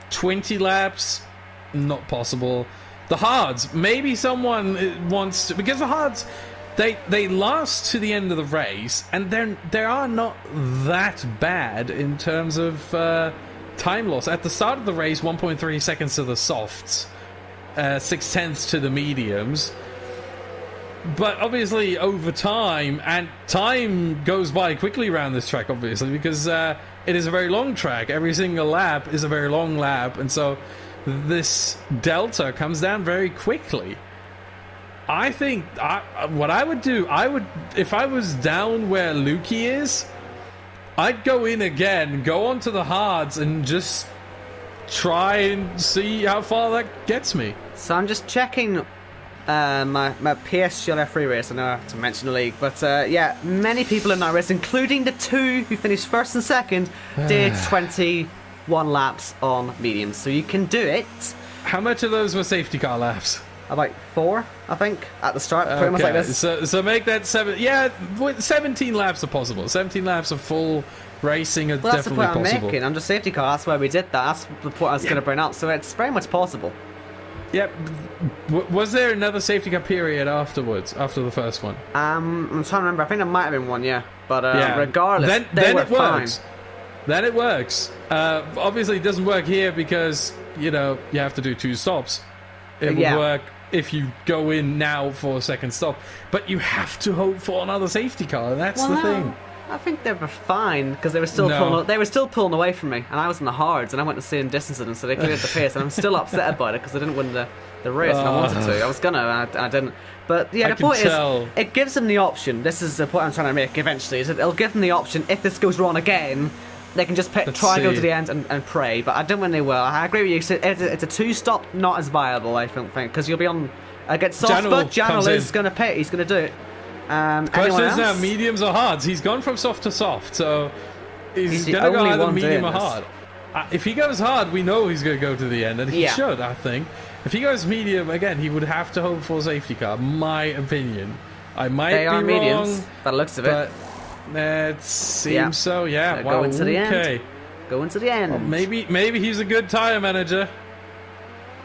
20 laps, not possible. The hards, maybe someone wants to, because the hards, they last to the end of the race, and they are not that bad in terms of time loss. At the start of the race, 1.3 seconds to the softs, 0.6 to the mediums. But obviously over time, and time goes by quickly around this track, obviously, because it is a very long track. Every single lap is a very long lap, and so this delta comes down very quickly. I think what I would do, if I was down where Lukey is, I'd go in again, go onto the hards, and just try and see how far that gets me. So I'm just checking my PSGL free race. I know I have to mention the league, but yeah, many people in that race, including the two who finished first and second, did 21 laps on mediums. So you can do it. How much of those were safety car laps? About 4, I think, at the start. Pretty much like this. So make that 7. Yeah, 17 laps are possible. 17 laps of full racing are definitely possible. That's the point I'm making. I'm just safety car. That's why we did that. That's the point I was going to bring up. So it's very much possible. Yep. Was there another safety car period afterwards, after the first one? I'm trying to remember. I think there might have been one, yeah. But yeah. Regardless, then were it works. fine. Then it works. Obviously, it doesn't work here because, you have to do 2 stops. It would work if you go in now for a second stop. But you have to hope for another safety car, and that's the thing. I think they were fine because they were still pulling away from me, and I was in the hards, and I went the same distance as them, so they cleared the pace, and I'm still upset about it because I didn't win the race, and I wanted to. I was gonna, and I didn't. But yeah, the point is, it gives them the option. This is the point I'm trying to make. Eventually, is it'll give them the option if this goes wrong again. They can just try to go to the end and pray, but I don't think they will. I agree with you. It's a 2-stop, not as viable, I think, because you'll be on against soft spot. Janel is going to pit. He's going to do it. Question is now, mediums or hards? He's gone from soft to soft, so he's going to go either medium or hard. If he goes hard, we know he's going to go to the end, and he should, I think. If he goes medium, again, he would have to hope for a safety car, my opinion. I might be wrong. Mediums, by the looks of it. It seems so, yeah. Go into the end. Go into the end. Well, maybe he's a good tyre manager.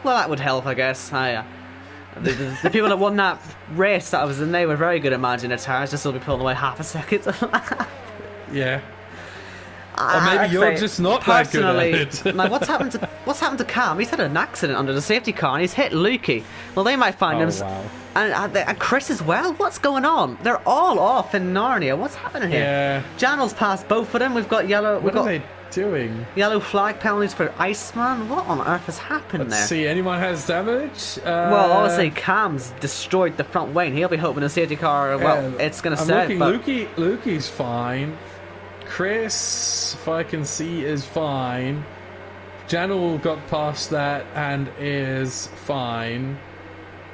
Well, that would help, I guess. The people that won that race that I was in, they were very good at managing their tyres, just so they'll be pulling away half a second. Yeah. Or maybe you're just not that good at it. Now, what's happened to Cam? He's had an accident under the safety car and he's hit Lukey. Well, they might find him. Wow. And Chris as well. What's going on? They're all off in Narnia. What's happening here? Yeah. Janel's passed both of them. We've got yellow. What are they doing? Yellow flag penalties for Iceman. What on earth has happened there? Let's see. Anyone has damage? Well, obviously Cam's destroyed the front wing. He'll be hoping the safety car. Well, it's going to stay. Lukey's fine. Chris, if I can see, is fine. Janel got past that and is fine.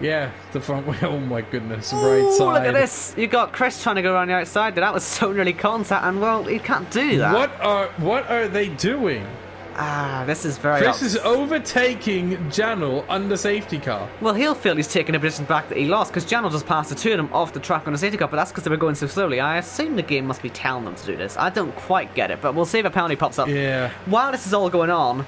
Yeah, the front wheel. Oh my goodness, right side. Look at this! You got Chris trying to go around the outside. That was so nearly contact, and well, he can't do that. What are they doing? This is very. Chris is overtaking Janel under safety car. Well, he'll feel he's taking a position back that he lost because Janel just passed the two of them off the track on the safety car, but that's because they were going so slowly. I assume the game must be telling them to do this. I don't quite get it, but we'll see if a penalty pops up. Yeah. While this is all going on,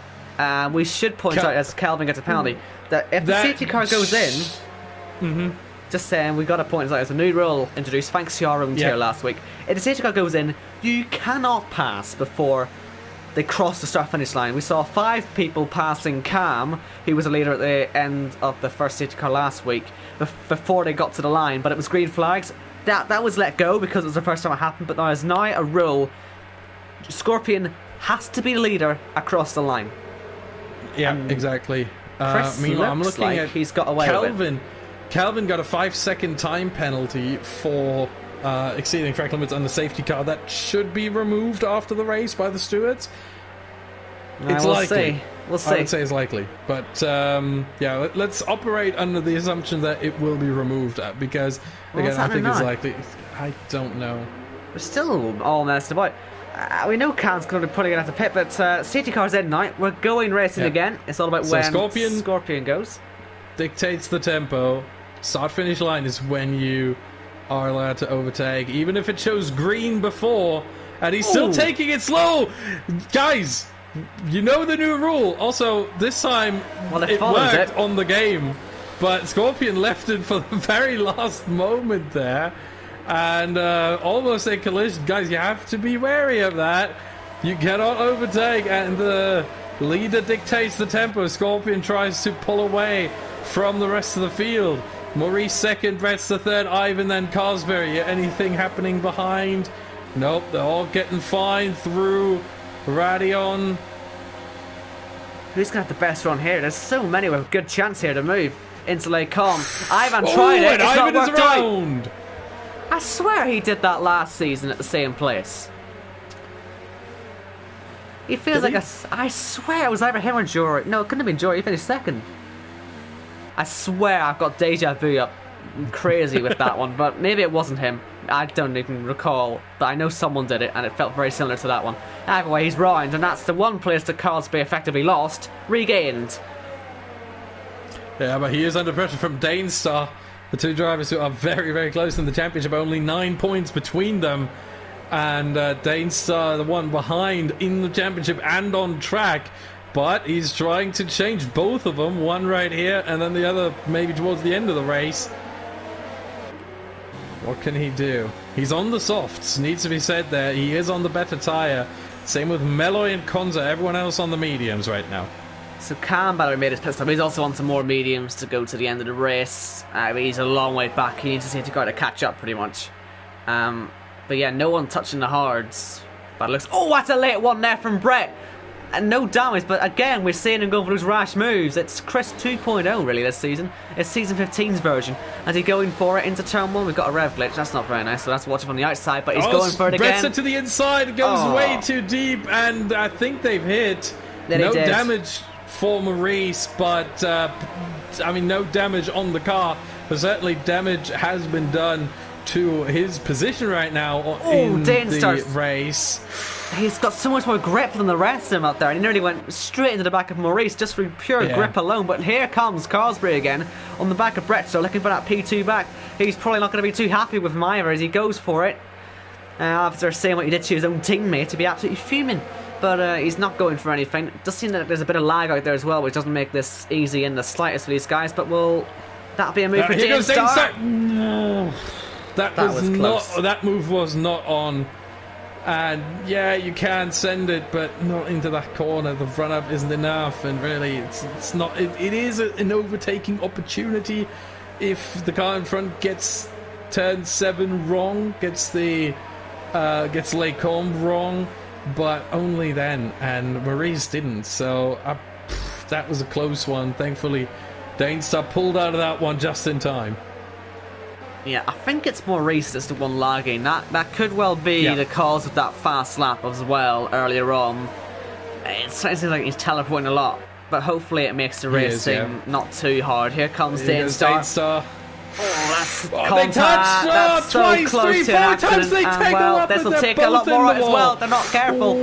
we should point out, as Calvin gets a penalty, that if the safety car goes in, just saying, we got to point this out. There's a new rule introduced thanks to our own tier last week. If the safety car goes in, you cannot pass before they crossed the start-finish line. We saw 5 people passing Cam, who was a leader at the end of the first safety car last week, before they got to the line, but it was green flags. That was let go because it was the first time it happened, but there's now a rule. Scorpion has to be the leader across the line. Yeah, exactly. Chris Meanwhile, I'm looks looking like at he's got away with it. Calvin got a 5-second time penalty for exceeding track limits on the safety car. That should be removed after the race by the stewards. It's we'll likely. See. We'll see. I would say it's likely. But, yeah, let's operate under the assumption that it will be removed because, again, I think it's likely. I don't know. We're still all messed about. We know Cal's going to be putting it at the pit, but safety car's in now. We're going racing again. It's all about when Scorpion goes. Dictates the tempo. Start-finish line is when you are allowed to overtake, even if it shows green before, and he's still taking it slow. Guys, you know the new rule. Also, this time it worked on the game, but Scorpion left it for the very last moment there, and almost a collision. Guys, you have to be wary of that. You cannot overtake, and the leader dictates the tempo. Scorpion tries to pull away from the rest of the field. Maurice second, Brett's the third, Ivan, then Cosberry. Anything happening behind? Nope, they're all getting fine through Radion. Who's going to have the best run here? There's so many with a good chance here to move into Lake Com. Ivan tried it, it's Ivan not is worked around. out. I swear he did that last season at the same place. He feels like I swear it was either him or Jory. No, it couldn't have been Jory. He finished second. I swear I've got deja vu up crazy with that one, but maybe it wasn't him. I don't even recall, but I know someone did it, and it felt very similar to that one. Either way, he's round, and that's the one place that Carlsby effectively lost, regained. Yeah, but he is under pressure from Danestar. The two drivers who are very, very close in the championship, only 9 points between them. And Danestar, the one behind in the championship and on track. But he's trying to change both of them, one right here and then the other maybe towards the end of the race. What can he do? He's on the softs, needs to be said there. He is on the better tyre. Same with Meloy and Konza, everyone else on the mediums right now. So Cam Battery made his pit stop. He's also on some more mediums to go to the end of the race. He's a long way back. He needs to see to go to catch up pretty much. But yeah, no one touching the hards. But it looks... Oh, that's a late one there from Brett. And no damage, but again, we're seeing him go for those rash moves. It's Chris 2.0 really this season. It's Season 15's version. And he's going for it into turn 1. We've got a rev glitch. That's not very nice, so that's watching from the outside, but he's going for it again. Brett's it to the inside. It goes way too deep, and I think they've hit. No damage for Maurice, but, I mean, no damage on the car. But certainly damage has been done to his position right now in the race. He's got so much more grip than the rest of them out there, and he nearly went straight into the back of Maurice just through pure grip alone. But here comes Cosberry again on the back of Brett, so looking for that P2 back. He's probably not going to be too happy with him either as he goes for it. After saying what he did to his own teammate, to be absolutely fuming. But he's not going for anything. It does seem that there's a bit of lag out there as well, which doesn't make this easy in the slightest for these guys. But that'll be a move for Danestar. That move was not on. And yeah, you can send it, but not into that corner. The run up isn't enough, and really, it's not. It is an overtaking opportunity if the car in front gets turn 7 wrong, gets Lake Combe wrong, but only then. And Maurice didn't, so that was a close one. Thankfully, Danestar pulled out of that one just in time. Yeah, I think it's Maurice that's the one lagging. That could well be the cause of that fast lap as well earlier on. It seems like he's teleporting a lot, but hopefully it makes the racing not too hard. Here comes Danestar. Oh, that's contact. That's so twice, close 3, 4 to an accident. They take well, this will take a lot more out as well. They're not careful.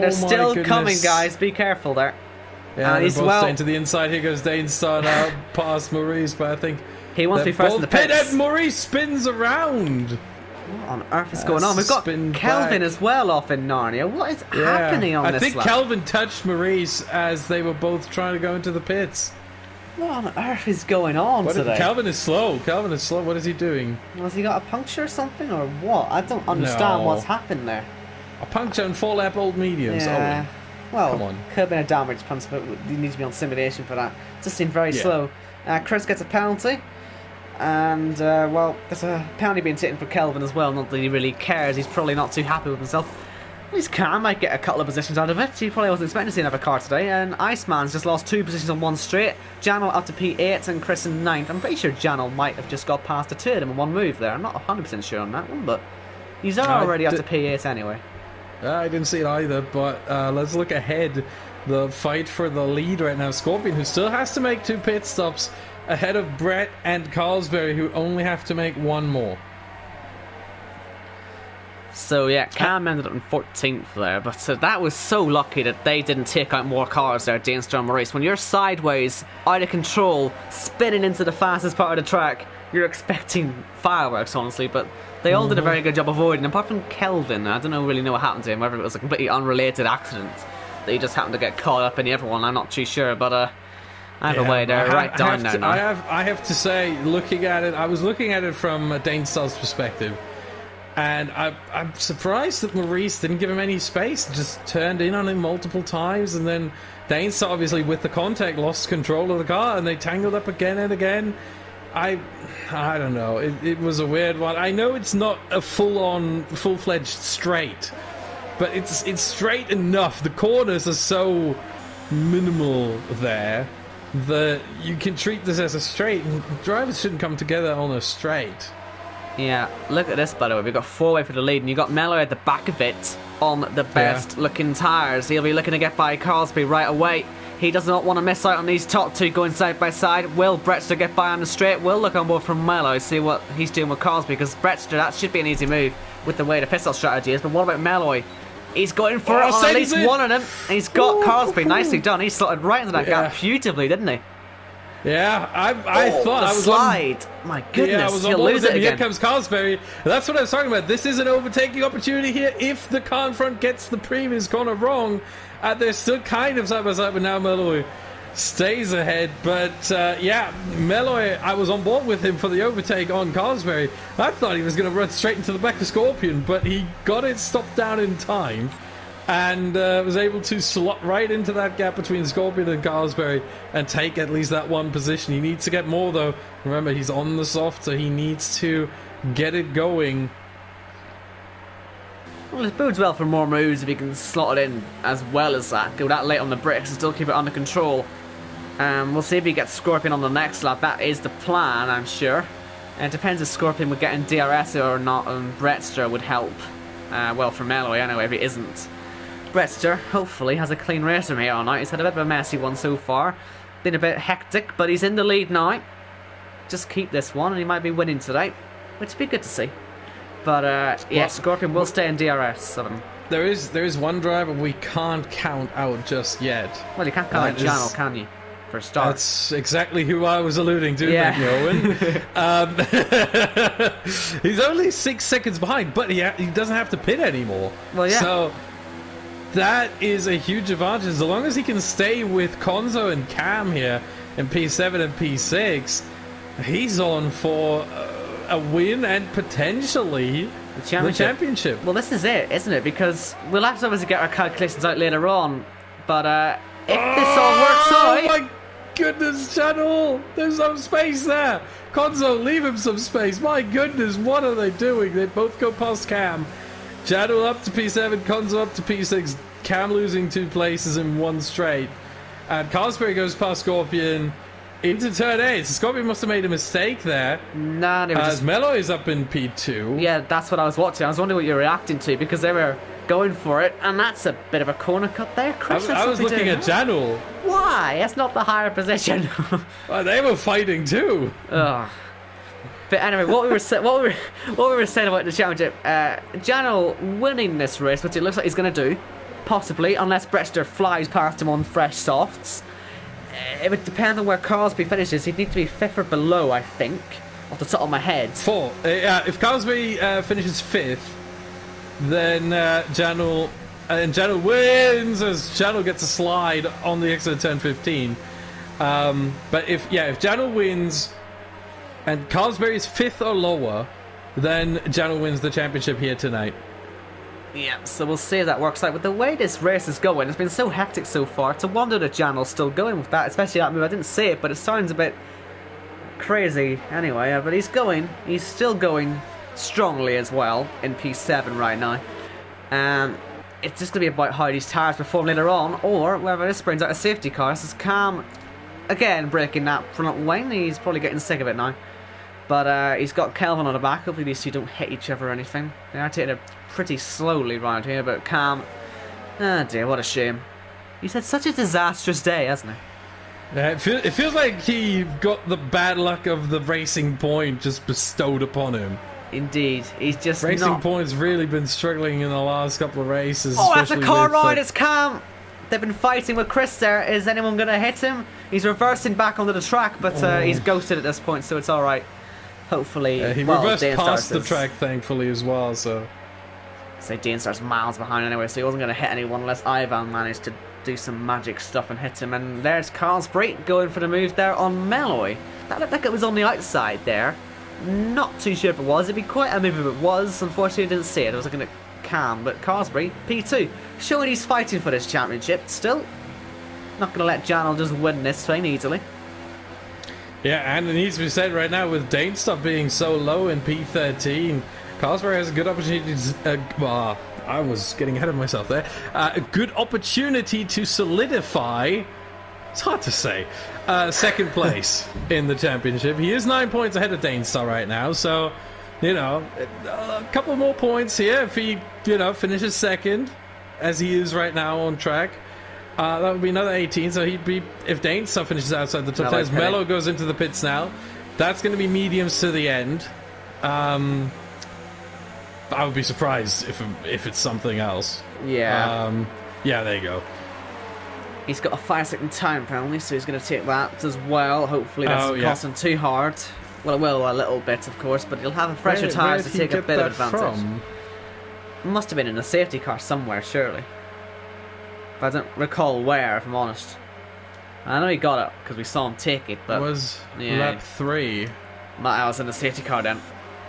They're still coming, guys. Be careful there. Yeah, he's staying to the inside. Here goes Danestar now past Maurice, but I think he wants to be first in the pits. And Maurice spins around. What on earth is going on? We've got Kelvin as well off in Narnia. What is happening on this lap? I think Kelvin touched Maurice as they were both trying to go into the pits. What on earth is going on today? Kelvin is slow. What is he doing? Has he got a puncture or something, or what? I don't understand what's happened there. A puncture and 4-lap old mediums. Yeah. Well, come on. Could have been a damage punch, but you need to be on simulation for that. Just seemed very slow. Chris gets a penalty. And, well, there's a penalty being taken for Kelvin as well. Not that he really cares. He's probably not too happy with himself. At least Cam might get a couple of positions out of it. He probably wasn't expecting to see another car today. And Iceman's just lost 2 positions on one straight. Janel up to P8 and Chris in 9th. I'm pretty sure Janel might have just got past the 2 of them in one move there. I'm not 100% sure on that one, but he's already up to P8 anyway. I didn't see it either, but let's look ahead. The fight for the lead right now. Scorpion, who still has to make 2 pit stops, ahead of Brett and Carlsberry, who only have to make 1 more. So yeah, Cam ended up in 14th there, but that was so lucky that they didn't take out more cars there at the Storm race. When you're sideways, out of control, spinning into the fastest part of the track, you're expecting fireworks, honestly, but they all did a very good job avoiding. Apart from Kelvin, I don't really know what happened to him, whether it was a completely unrelated accident that he just happened to get caught up in the other one, I'm not too sure, but either way, they're right down there now. I have to say, looking at it, I was looking at it from Dane Starr's perspective. And I'm surprised that Maurice didn't give him any space, just turned in on him multiple times, and then Dainstar, obviously, with the contact, lost control of the car, and they tangled up again and again. I don't know. It was a weird one. I know it's not a full-fledged straight, but it's straight enough. The corners are so minimal there that you can treat this as a straight, and drivers shouldn't come together on a straight. Yeah, look at this, by the way. We've got 4-way for the lead, and you've got Mello at the back of it on the best looking tyres. He'll be looking to get by Carlsby right away. He does not want to miss out on these top 2 going side by side. Will Bretster get by on the straight? We'll look on board from Mello, see what he's doing with Carlsby, because Bretster, that should be an easy move with the way the pistol strategy is. But what about Melloy? He's going for it on at least one of them, and he's got Carlsby. Nicely done. He slotted right into that gap beautifully, didn't he? Yeah, I thought I was slide. My goodness, yeah, I was he'll lose it again. Here comes Carlsberry. That's what I was talking about. This is an overtaking opportunity here. If the car in front gets the previous corner wrong, they're still kind of side by side, but now Melloy stays ahead. But yeah, Melloy, I was on board with him for the overtake on Carlsberry. I thought he was going to run straight into the back of Scorpion, but he got it stopped down in time. And was able to slot right into that gap between Scorpion and Carlsberry and take at least that 1 position. He needs to get more, though. Remember, he's on the soft, so he needs to get it going. Well, it bodes well for more moves if he can slot it in as well as that. Go that late on the brakes and still keep it under control. We'll see if he gets Scorpion on the next lap. That is the plan, I'm sure. And it depends if Scorpion would get in DRS or not, and Bretster would help. Well, for Melloy anyway, if he isn't. Bretster hopefully has a clean race from here on out. He's had a bit of a messy one so far. Been a bit hectic, but he's in the lead now. Just keep this one and he might be winning today, which would be good to see. But yeah, Scorpion will stay in DRS of him. There is one driver we can't count out just yet. Well, you can't count out Janel, can you? For a start. That's exactly who I was alluding to, thank you, Owen. He's only 6 seconds behind, but he doesn't have to pit anymore. Well, yeah. So that is a huge advantage. As long as he can stay with Konzo and Cam here in P7 and P6, he's on for a win and potentially the championship. Well, this is it, isn't it? Because we'll have to obviously get our calculations out later on, but if this all works out... Oh my goodness, Channel! There's some space there! Konzo, leave him some space. My goodness, what are they doing? They both go past Cam. Channel up to P7, Konzo up to P6, Cam losing 2 places in 1 straight. And Carlsberry goes past Scorpion into turn 8. So Scorpion must have made a mistake there. Nah, they were as Mello is up in P2. Yeah, that's what I was watching. I was wondering what you're reacting to because they were going for it, and that's a bit of a corner cut there. Chris, I was looking at Janul. Why? That's not the higher position. They were fighting too. Ugh. But anyway, what we were saying about the championship, Janel winning this race, which it looks like he's going to do, possibly, unless Bretster flies past him on fresh softs. It would depend on where Carlsby finishes. He'd need to be 5th or below, I think, off the top of my head. 4. If Carlsby finishes 5th, then Janel wins as Janel gets a slide on the exit of turn 15. But if Janel wins and Carlsberry is 5th or lower, then Janel wins the championship here tonight. Yeah, so we'll see if that works out. But the way this race is going, it's been so hectic so far. It's a wonder that Janel's still going with that, especially that move. I didn't see it, but it sounds a bit crazy anyway. But he's going. He's still going strongly as well in P7 right now. it's just going to be about how these tyres perform later on, or whether this brings out a safety car. This is Cam, again, breaking that front wing. He's probably getting sick of it now. But he's got Kelvin on the back. Hopefully these two don't hit each other or anything. They are taking it pretty slowly round here, but Cam... Oh dear, what a shame. He's had such a disastrous day, hasn't he? Yeah, it feels like he got the bad luck of the Racing Point just bestowed upon him. Indeed, he's just Racing Point's really been struggling in the last couple of races. Oh, that's a car ride, like... it's Cam! They've been fighting with Chris there. Is anyone going to hit him? He's reversing back onto the track, but he's ghosted at this point, so it's alright. Hopefully... he reversed past the track, thankfully, as well, so... So Dean starts miles behind anyway, so he wasn't going to hit anyone unless Ivan managed to do some magic stuff and hit him. And there's Carlsbury going for the move there on Meloy. That looked like it was on the outside there. Not too sure if it was. It'd be quite a move if it was. Unfortunately, I didn't see it. I was looking at Cam, but Carlsbury, P2, showing he's fighting for this championship still. Not going to let Janel just win this thing easily. Yeah, and it needs to be said right now, with Dainstuff being so low in P13, Carlsbury has a good opportunity to, I was getting ahead of myself there. A good opportunity to solidify, it's hard to say, second place in the championship. He is 9 points ahead of Dainstuff right now, so, you know, a couple more points here if he, you know, finishes second, as he is right now on track. That would be another 18, so he'd be, if Dainstuff finishes outside the top 10, as Mello goes into the pits now, that's going to be mediums to the end. I would be surprised if it's something else. Yeah. Yeah, there you go. He's got a 5-second time penalty, so he's going to take that as well. Hopefully that doesn't cost him too hard. Well, it will a little bit, of course, but he'll have fresher tyres to take a bit of advantage. Must have been in a safety car somewhere, surely. But I don't recall where, if I'm honest. I know he got it, because we saw him take it, but... It was lap 3. I was in a safety car then.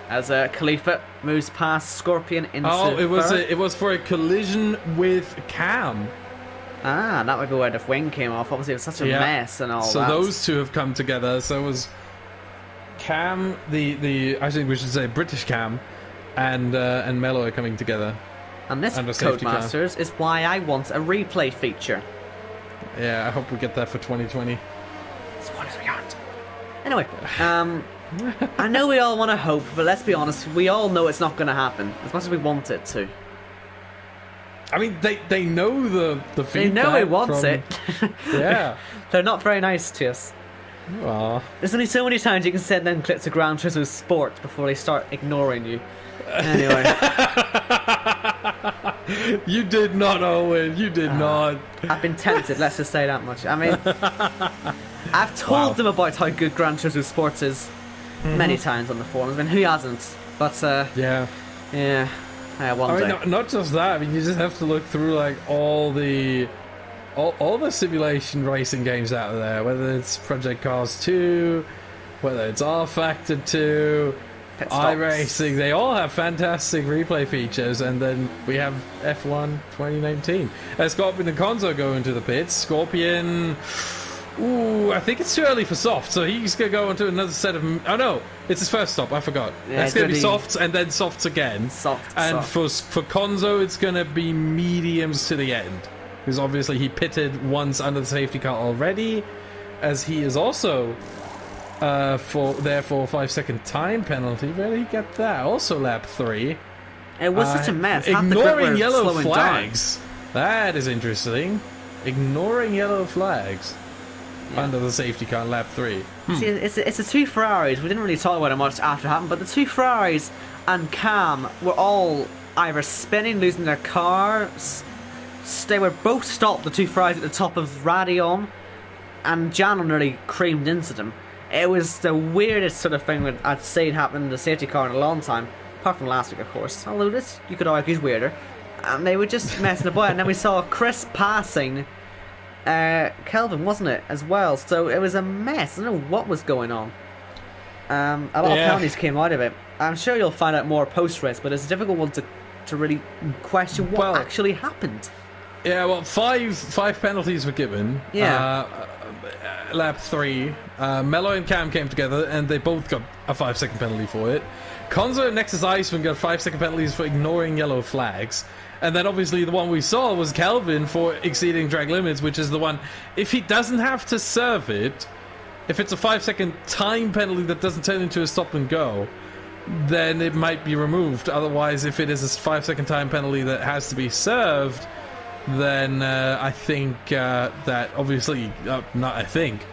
As Khalifa moves past Scorpion into it was for a collision with Cam. Ah, that might be where the wing came off. Obviously, it was such a mess and all that. So those two have come together. So it was Cam, I think we should say British Cam, and Mello are coming together. And this Codemasters is why I want a replay feature. Yeah, I hope we get that for 2020. As far as we aren't. Anyway, I know we all want to hope, but let's be honest, we all know it's not going to happen, as much as we want it to. I mean, they know the feedback. They know he wants it. Yeah. They're not very nice to us. Aww. There's only so many times you can send them clips of Gran Turismo Sport before they start ignoring you. Anyway. You did not, Owen. You did not. I've been tempted, let's just say that much. I mean, I've told them about how good Gran Turismo Sports is many times on the forums. I mean, who hasn't? But, yeah. One day. Not just that. I mean, you just have to look through, like, all the simulation racing games out there, whether it's Project Cars 2, whether it's R Factor 2, iRacing, they all have fantastic replay features, and then we have F1 2019. Scorpion and Konzo go into the pits. Scorpion, I think it's too early for soft, so he's going to go into another set of... Oh no, it's his first stop, I forgot. Yeah, it's going to be softs and then softs again. For Konzo, it's going to be mediums to the end. Because obviously he pitted once under the safety car already, as he is also... for a 5-second time penalty. Where did he get that? Also lap 3. It was such a mess. Ignoring yellow flags. That is interesting. Ignoring yellow flags under the safety car in lap 3. See, it's the two Ferraris. We didn't really talk about it much after it happened, but the two Ferraris and Cam were all either spinning, losing their cars. They were both stopped, the two Ferraris at the top of Radion, and Jan nearly creamed into them. It was the weirdest sort of thing that I'd seen happen in the safety car in a long time, apart from last week, of course. Although this, you could argue, is weirder. And they were just messing about, and then we saw Chris passing Kelvin, wasn't it, as well? So it was a mess. I don't know what was going on. A lot of penalties came out of it. I'm sure you'll find out more post-race, but it's a difficult one to really question what actually happened. Yeah, well, five penalties were given. Yeah. lap 3, Mello and Cam came together, and they both got a 5-second penalty for it. Konzo and Nexus Iceman got 5-second penalties for ignoring yellow flags. And then obviously the one we saw was Kelvin for exceeding drag limits, which is the one, if he doesn't have to serve it, if it's a 5-second time penalty that doesn't turn into a stop and go, then it might be removed. Otherwise, if it is a 5-second time penalty that has to be served, then I think that obviously, that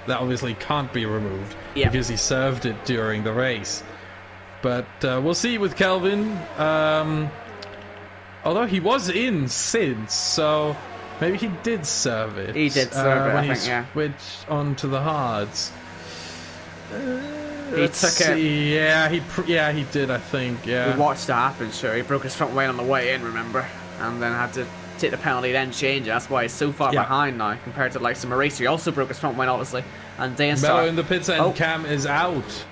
obviously can't be removed because he served it during the race. But we'll see with Kelvin. Although he was in since, so maybe he did serve it. He did serve it, when I think, yeah. switched onto the hards. He took it. Yeah, he did, I think, yeah. We watched it happen, sure. He broke his front wing on the way in, remember? And then had to take the penalty, then change it. That's why he's so far behind now, compared to like some Mauricio. He also broke his front wing, obviously. And Danstar. Mello in the pits and Cam is out.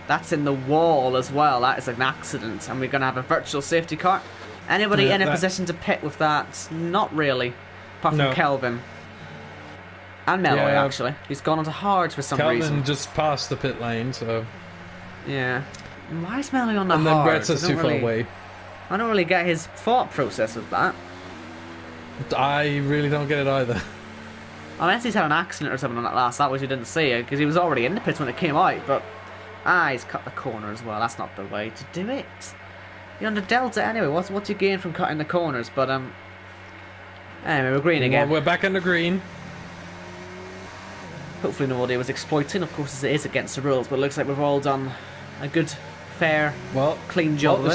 That's in the wall as well. That is an accident. And we're going to have a virtual safety car. Anybody in a position to pit with that? Not really. Apart from Kelvin. And Mello, actually. He's gone onto hards for some reason. Kelvin just passed the pit lane, so... Yeah. Why is Mello on the hards? And then Brett's too far away. I don't really get his thought process with that. I really don't get it either. Unless he's had an accident or something on that last lap, which we didn't see, because he was already in the pits when it came out, but... he's cut the corner as well. That's not the way to do it. You're on the Delta anyway. What's your gain from cutting the corners? But anyway, we're green again. Well, we're back in the green. Hopefully nobody was exploiting. Of course, it is against the rules, but it looks like we've all done a good, fair, clean job of it.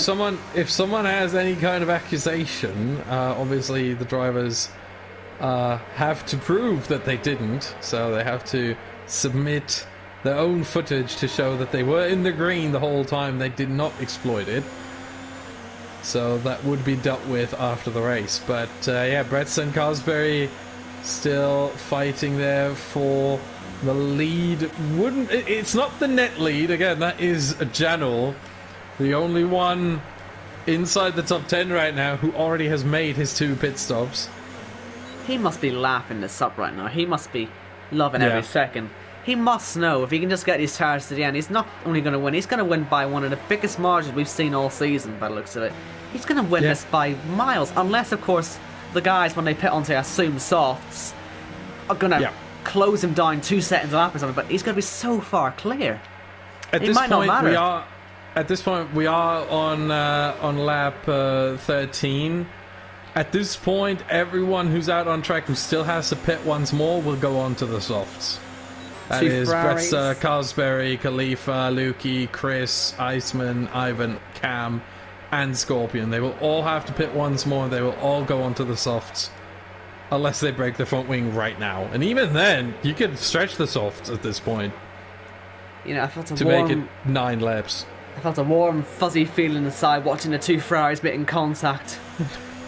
If someone has any kind of accusation, obviously the drivers have to prove that they didn't. So they have to submit their own footage to show that they were in the green the whole time. They did not exploit it. So that would be dealt with after the race. But yeah, Bretson Cosberry still fighting there for the lead. It's not the net lead. Again, that is Janul, the only one inside the top 10 right now who already has made his 2 pit stops. He must be laughing this up right now. He must be loving every second. He must know if he can just get these tires to the end, he's not only going to win, he's going to win by one of the biggest margins we've seen all season by the looks of it. He's going to win this by miles, unless, of course, the guys, when they pit onto assumed softs, are going to close him down 2 seconds a lap or something, but he's going to be so far clear. It might not matter. At this point, we are on lap 13. At this point, everyone who's out on track who still has to pit once more will go on to the softs. That is Brett Cosberry, Khalifa, Lukey, Chris, Iceman, Ivan, Cam, and Scorpion. They will all have to pit once more, and they will all go onto the softs. Unless they break the front wing right now. And even then, you could stretch the softs at this point. You know, I felt make it 9 laps. I felt a warm, fuzzy feeling inside watching the 2 Ferraris making contact.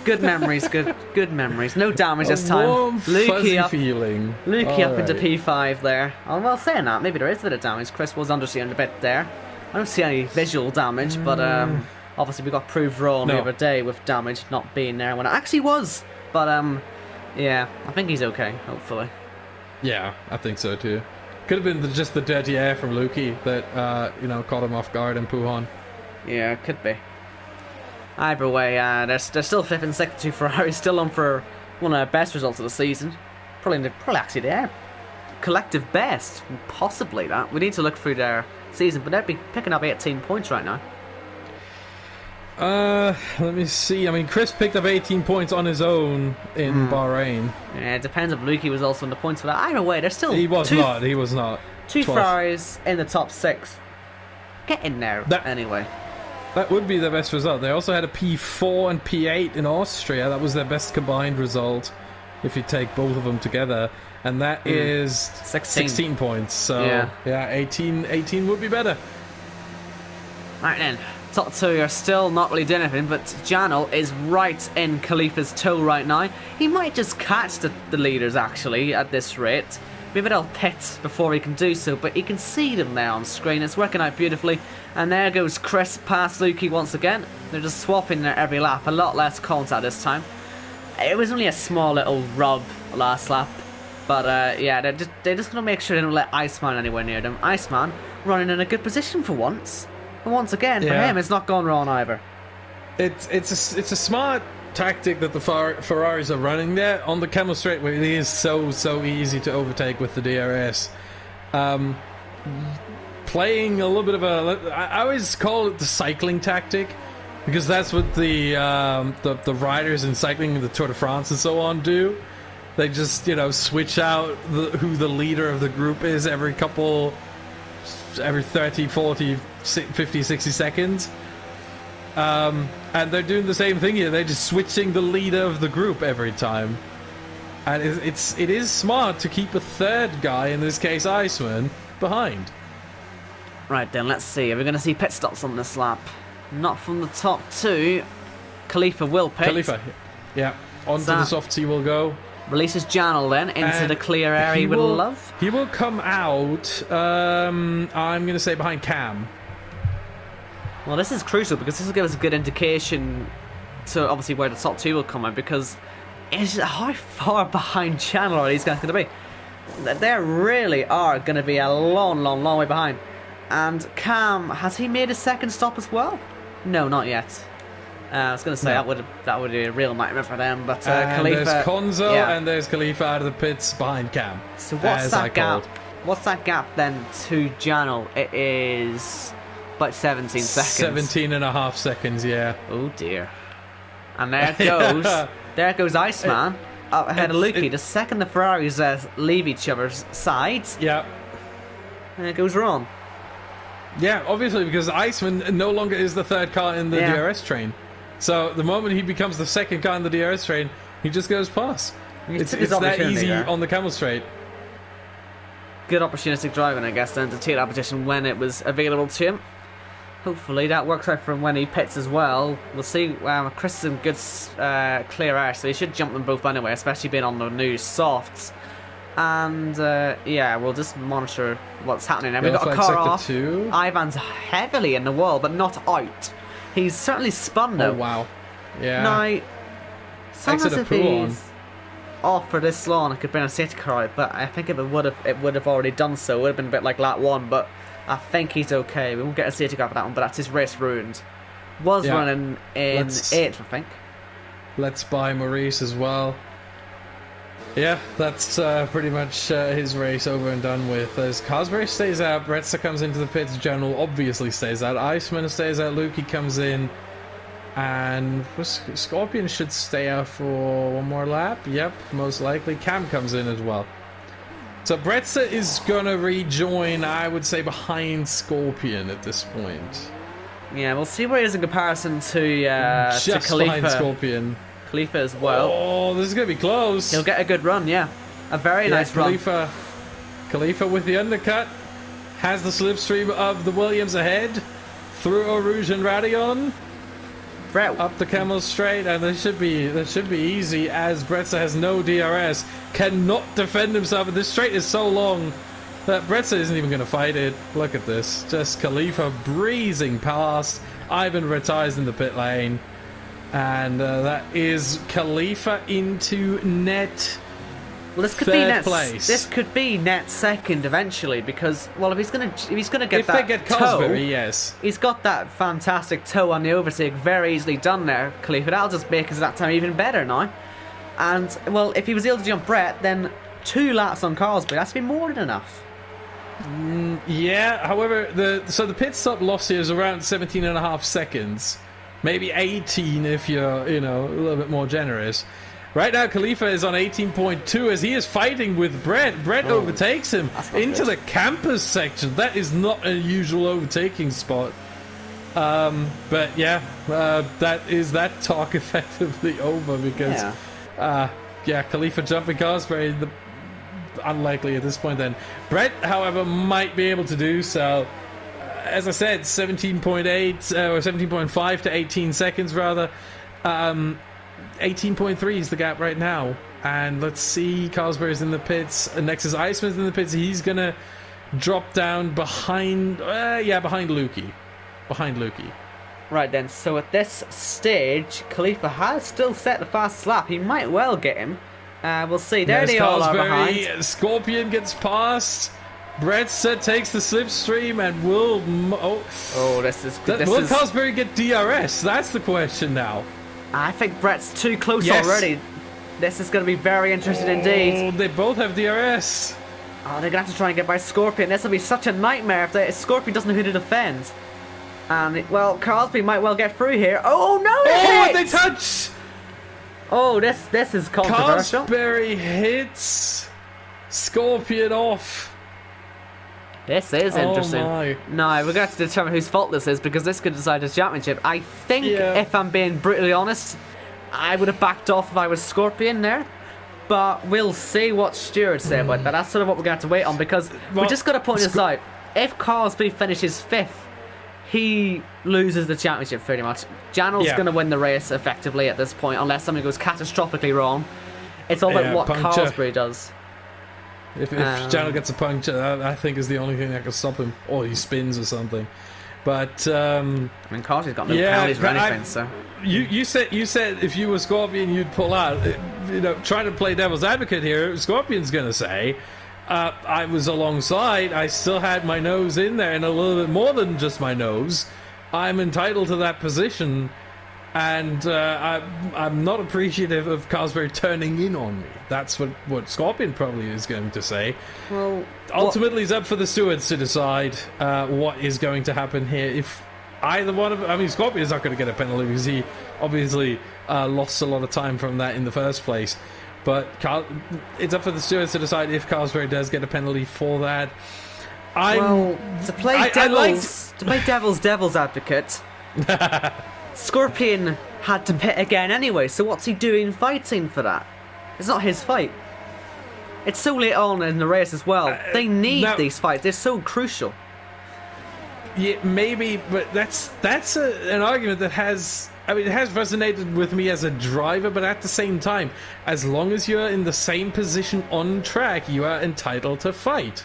Good memories, good memories. No damage this time. Warm, fuzzy feeling. Lukey up into P5 there. Oh, well, saying that, maybe there is a bit of damage. Chris was understeering a bit there. I don't see any visual damage, but obviously we got proved wrong the other day with damage not being there when it actually was. But yeah, I think he's okay, hopefully. Yeah, I think so too. Could have been just the dirty air from Lukey that caught him off guard in Pujon. Yeah, it could be. Either way, they're still 5th and 6th, 2 Ferraris, still on for one of their best results of the season. Probably actually their collective best, possibly that. We need to look through their season, but they'd be picking up 18 points right now. Let me see. I mean, Chris picked up 18 points on his own in Bahrain. Yeah, it depends if Lukey was also in the points for that. Either way, they're still... He was not. 2 Ferraris in the top 6. Get in there, anyway. That would be their best result. They also had a P4 and P8 in Austria. That was their best combined result if you take both of them together. And that is 16 points. So, yeah 18 would be better. Right then. Top 2 are still not really doing anything, but Janel is right in Khalifa's toe right now. He might just catch the leaders, actually, at this rate. Maybe they'll pit before he can do so, but he can see them there on screen. It's working out beautifully. And there goes Chris past Lukey once again. They're just swapping there every lap. A lot less contact this time. It was only a small little rub last lap. But yeah, they're just going to make sure they don't let Iceman anywhere near them. Iceman running in a good position for once. And once again, for him, it's not going wrong either. It's a smart tactic that the Ferraris are running there on the Camel Straight, where it is so easy to overtake with the DRS. Playing a little bit of I always call it the cycling tactic, because that's what the riders in cycling in the Tour de France and so on do. They just, switch out who the leader of the group is every 30, 40, 50, 60 seconds. And they're doing the same thing here. They're just switching the leader of the group every time. And it is smart to keep a third guy, in this case Iceman, behind. Right then, let's see. Are we going to see pit stops on this lap? Not from the top two. Khalifa will pit. Khalifa, yeah. Onto the softs he will go. Releases Janel then into the clear area with love. He will come out, I'm going to say behind Cam. Well, this is crucial because this will give us a good indication to obviously where the top two will come in, because it's how far behind Janel are these guys going to be. They really are going to be a long way behind. And Cam, has he made a second stop as well? No, not yet. I was going to say that would be a real nightmare for them, but Khalifa. There's Konzo and there's Khalifa out of the pits behind Cam. So what's that gap? What's that gap then to Janel? It is about 17 seconds. 17 and a half seconds, yeah. Oh dear. And there goes Iceman up ahead of Lukey. The second the Ferraris leave each other's sides, yeah, and it goes wrong. Yeah, obviously, because Iceman no longer is the third car in the DRS train. So the moment he becomes the second car in the DRS train, he just goes past. It's that easy on the Camel Straight. Good opportunistic driving, I guess, then to take that position when it was available to him. Hopefully that works out for him when he pits as well. We'll see. Chris is in good clear air, so he should jump them both anyway, especially being on the new softs. And yeah, we'll just monitor what's happening. And we've got a car off. Ivan's heavily in the wall, but not out. He's certainly spun though. Oh wow! Yeah. Now, sometimes if he's off for this long, it could bring a safety car out. But I think if it would have already done so. It would have been a bit like lap one. But I think he's okay. We won't get a safety car for that one. But that's his race ruined. Was running in 8th, I think. Let's buy Maurice as well. Yeah, that's pretty much his race over and done with. As Cosbury stays out, Bretzer comes into the pits, General obviously stays out, Iceman stays out, Lukey comes in, and Scorpion should stay out for one more lap. Yep, most likely. Cam comes in as well. So Bretzer is going to rejoin, I would say, behind Scorpion at this point. Yeah, we'll see where he is in comparison to Just Khalifa. Behind Scorpion. Khalifa as well. Oh, this is going to be close. He'll get a good run, yeah. A very nice run. Khalifa with the undercut. Has the slipstream of the Williams ahead. Through Eau Rouge and Radion. Brett. Up the Camel Straight, and that should be easy, as Bretzer has no DRS. Cannot defend himself, and this straight is so long that Bretzer isn't even going to fight it. Look at this. Just Khalifa breezing past. Ivan retires in the pit lane. And that is Khalifa into net. Well, this could be net place. This could be net second eventually, because if he's gonna get that they get Cosbury, yes, he's got that fantastic toe on the overtake, very easily done there, Khalifa. That'll just make his that time even better now. And well, if he was able to jump Brett, then 2 laps on Cosbury, that's been more than enough. Yeah. However, the pit stop loss here is around 17 and a half seconds. Maybe 18 if you're, a little bit more generous. Right now, Khalifa is on 18.2 as he is fighting with Brett. Brett overtakes him into the campus section. That is not a usual overtaking spot. But yeah, that talk effectively over, because Khalifa jumping cars very unlikely at this point then. Brett, however, might be able to do so. As I said, 17.8 or 17.5 to 18 seconds rather. 18.3 is the gap right now. And let's see, Cosbury's in the pits. Next is Iceman's in the pits. He's going to drop down behind Lukey. Behind Lukey. Right then, so at this stage, Khalifa has still set the fastest lap. He might well get him. We'll see. There they all are behind. Scorpion gets past. Brettster takes the slipstream and will... will Cosberry get DRS? That's the question now. I think Brett's too close already. This is going to be very interesting indeed. Oh, they both have DRS. Oh, they're going to have to try and get by Scorpion. This will be such a nightmare if Scorpion doesn't know who to defend. And, Cosby might well get through here. Oh, no, it hits! They touch! Oh, this is controversial. Cosberry hits Scorpion off. This is interesting. My. No, we're going to have to determine whose fault this is because this could decide the championship. I think, if I'm being brutally honest, I would have backed off if I was Scorpion there. But we'll see what Stuart say about that. That's sort of what we're going to have to wait on because we're just going to point this out. If Cosby finishes 5th, he loses the championship pretty much. Janel's going to win the race effectively at this point unless something goes catastrophically wrong. It's all about what Cosby does. If Janel gets a puncture, I think is the only thing that can stop him. Or he spins or something. But I mean, Carty's got no penalties or anything. So you said if you were Scorpion, you'd pull out. Trying to play devil's advocate here. Scorpion's going to say, I was alongside. I still had my nose in there, and a little bit more than just my nose. I'm entitled to that position. And I'm not appreciative of Cosberry turning in on me. That's what Scorpion probably is going to say. Well, ultimately, it's up for the stewards to decide what is going to happen here. If either one of... I mean, Scorpion is not going to get a penalty because he obviously lost a lot of time from that in the first place. But it's up for the stewards to decide if Cosberry does get a penalty for that. To play devil's advocate... Scorpion had to pit again anyway, so what's he doing fighting for that? It's not his fight. It's so late on in the race as well. They need these fights. They're so crucial. Yeah, maybe, but that's an argument that has... I mean, it has resonated with me as a driver, but at the same time, as long as you're in the same position on track, you are entitled to fight.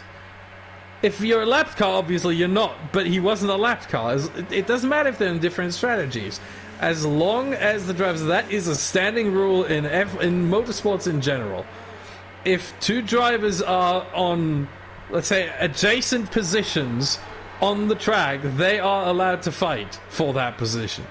If you're a lapped car, obviously you're not, but he wasn't a lapped car. It doesn't matter if they're in different strategies. As long as the drivers... That is a standing rule in motorsports in general. If two drivers are on, let's say, adjacent positions on the track, they are allowed to fight for that position.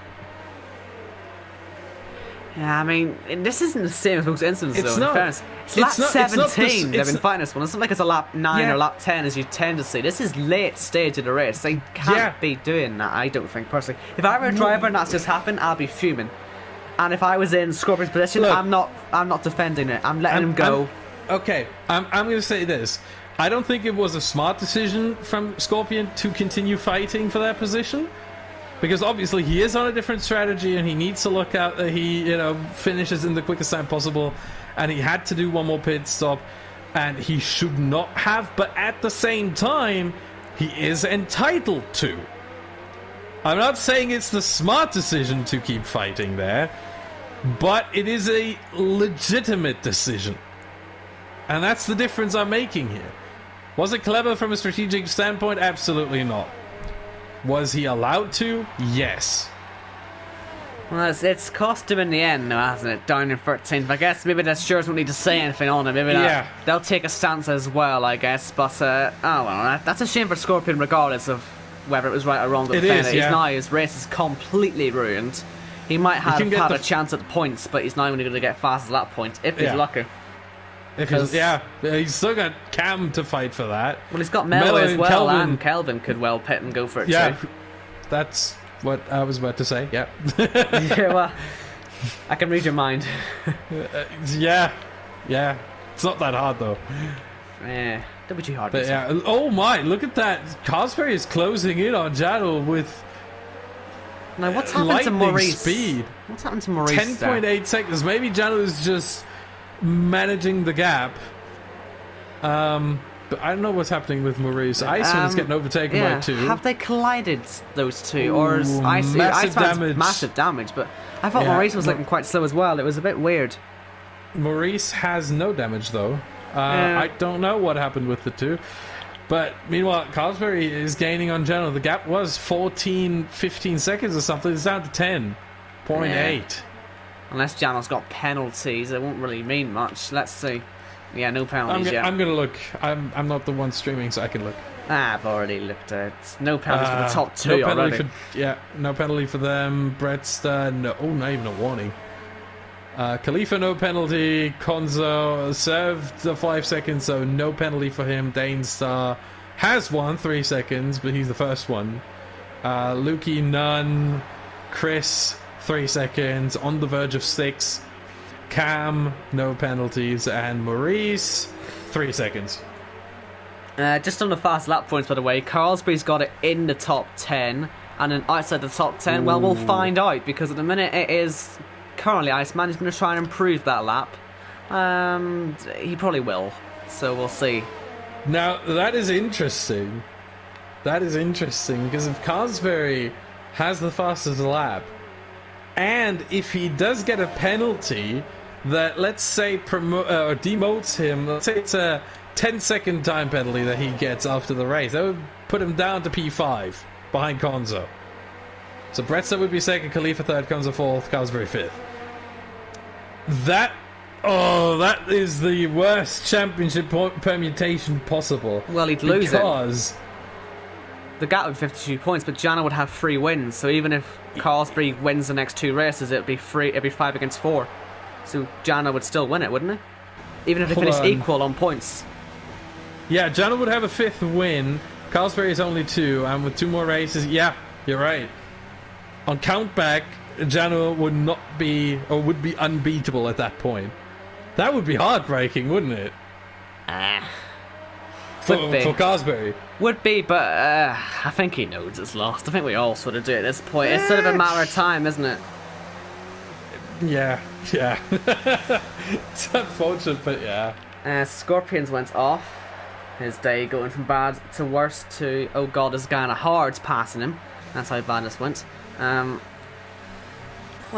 Yeah, I mean, this isn't the same as most instances, though, not. in fairness. It's lap 17 they've been fighting this one. It's not like it's a lap 9 or lap 10, as you tend to see. This is late stage of the race. They can't be doing that, I don't think, personally. If I were a driver and that's just happened, I'll be fuming. And if I was in Scorpion's position, look, I'm not defending it. I'm letting him go. I'm going to say this. I don't think it was a smart decision from Scorpion to continue fighting for that position. Because obviously he is on a different strategy and he needs to look out that he, finishes in the quickest time possible. And he had to do one more pit stop. And he should not have. But at the same time, he is entitled to. I'm not saying it's the smart decision to keep fighting there. But it is a legitimate decision. And that's the difference I'm making here. Was it clever from a strategic standpoint? Absolutely not. Was he allowed to? Yes. Well, it's cost him in the end now, hasn't it? Down in 13th. I guess maybe the stewards won't need to say anything on it. Maybe they'll take a stance as well, I guess. But, that's a shame for Scorpion regardless of whether it was right or wrong. His race is completely ruined. He might have had a chance at the points, but he's not even going to get fast at that point, if he's lucky. He's still got Cam to fight for that. Well, he's got Mello as well, and Kelvin could well pit and go for it too. That's what I was about to say, yeah. Yeah, well, I can read your mind. Yeah. It's not that hard, though. Yeah, don't be too hard. But oh my, look at that. Cosberry is closing in on Janel with... Now, what's happened to Maurice? Speed. What's happened to Maurice? 10.8 seconds. Maybe Janel is just managing the gap. But I don't know what's happening with Maurice. Iceman is getting overtaken by 2. Have they collided, those two? Or is massive damage? But I thought Maurice was looking quite slow as well. It was a bit weird. Maurice has no damage, though. I don't know what happened with the two. But meanwhile, Cosberry is gaining on Janel. The gap was 15 seconds or something. It's down to 10.8. Unless Jano's got penalties, it won't really mean much. Let's see. Yeah, no penalties yet. I'm gonna look. I'm not the one streaming, so I can look. I've already looked at it. No penalties for the top two no already. No penalty for them. Brettster, no. Oh, not even a warning. Khalifa, no penalty. Konzo served the 5 seconds, so no penalty for him. Danestar has one, 3 seconds, but he's the first one. Lukey, none. Chris, 3 seconds. On the verge of 6. Cam, no penalties. And Maurice, 3 seconds. Just on the fast lap points, by the way, Carlsberry's got it in the top 10, and then outside the top 10, well, we'll find out, because at the minute it is currently Iceman. He's going to try and improve that lap. He probably will, so we'll see. Now, that is interesting. That is interesting, because if Carlsberry has the fastest lap, and if he does get a penalty that, let's say, or demotes him, let's say it's a 10-second time penalty that he gets after the race, that would put him down to P5 behind Konzo. So Brettster would be second, Khalifa third, Konzo fourth, Carlsberry fifth. That is the worst championship permutation possible. Well, he'd lose it. Because the gap would be 52 points, but Jana would have 3 wins. So even if Carlsberry wins the next 2 races, it'd be 5 against 4. So Jana would still win it, wouldn't he? Even if they finish equal on points. Yeah, Jana would have a 5th win. Carlsberry is only 2, and with 2 more races, yeah, you're right. On countback, Jana would not be, or would be unbeatable at that point. That would be heartbreaking, wouldn't it? For Carlsberry. Would be, but I think he knows it's lost. I think we all sort of do at this point. It's sort of a matter of time, isn't it? Yeah. It's unfortunate, but yeah. Scorpions went off. His day going from bad to worse to, oh god, is Ghana Hard's passing him. That's how bad this went. Well,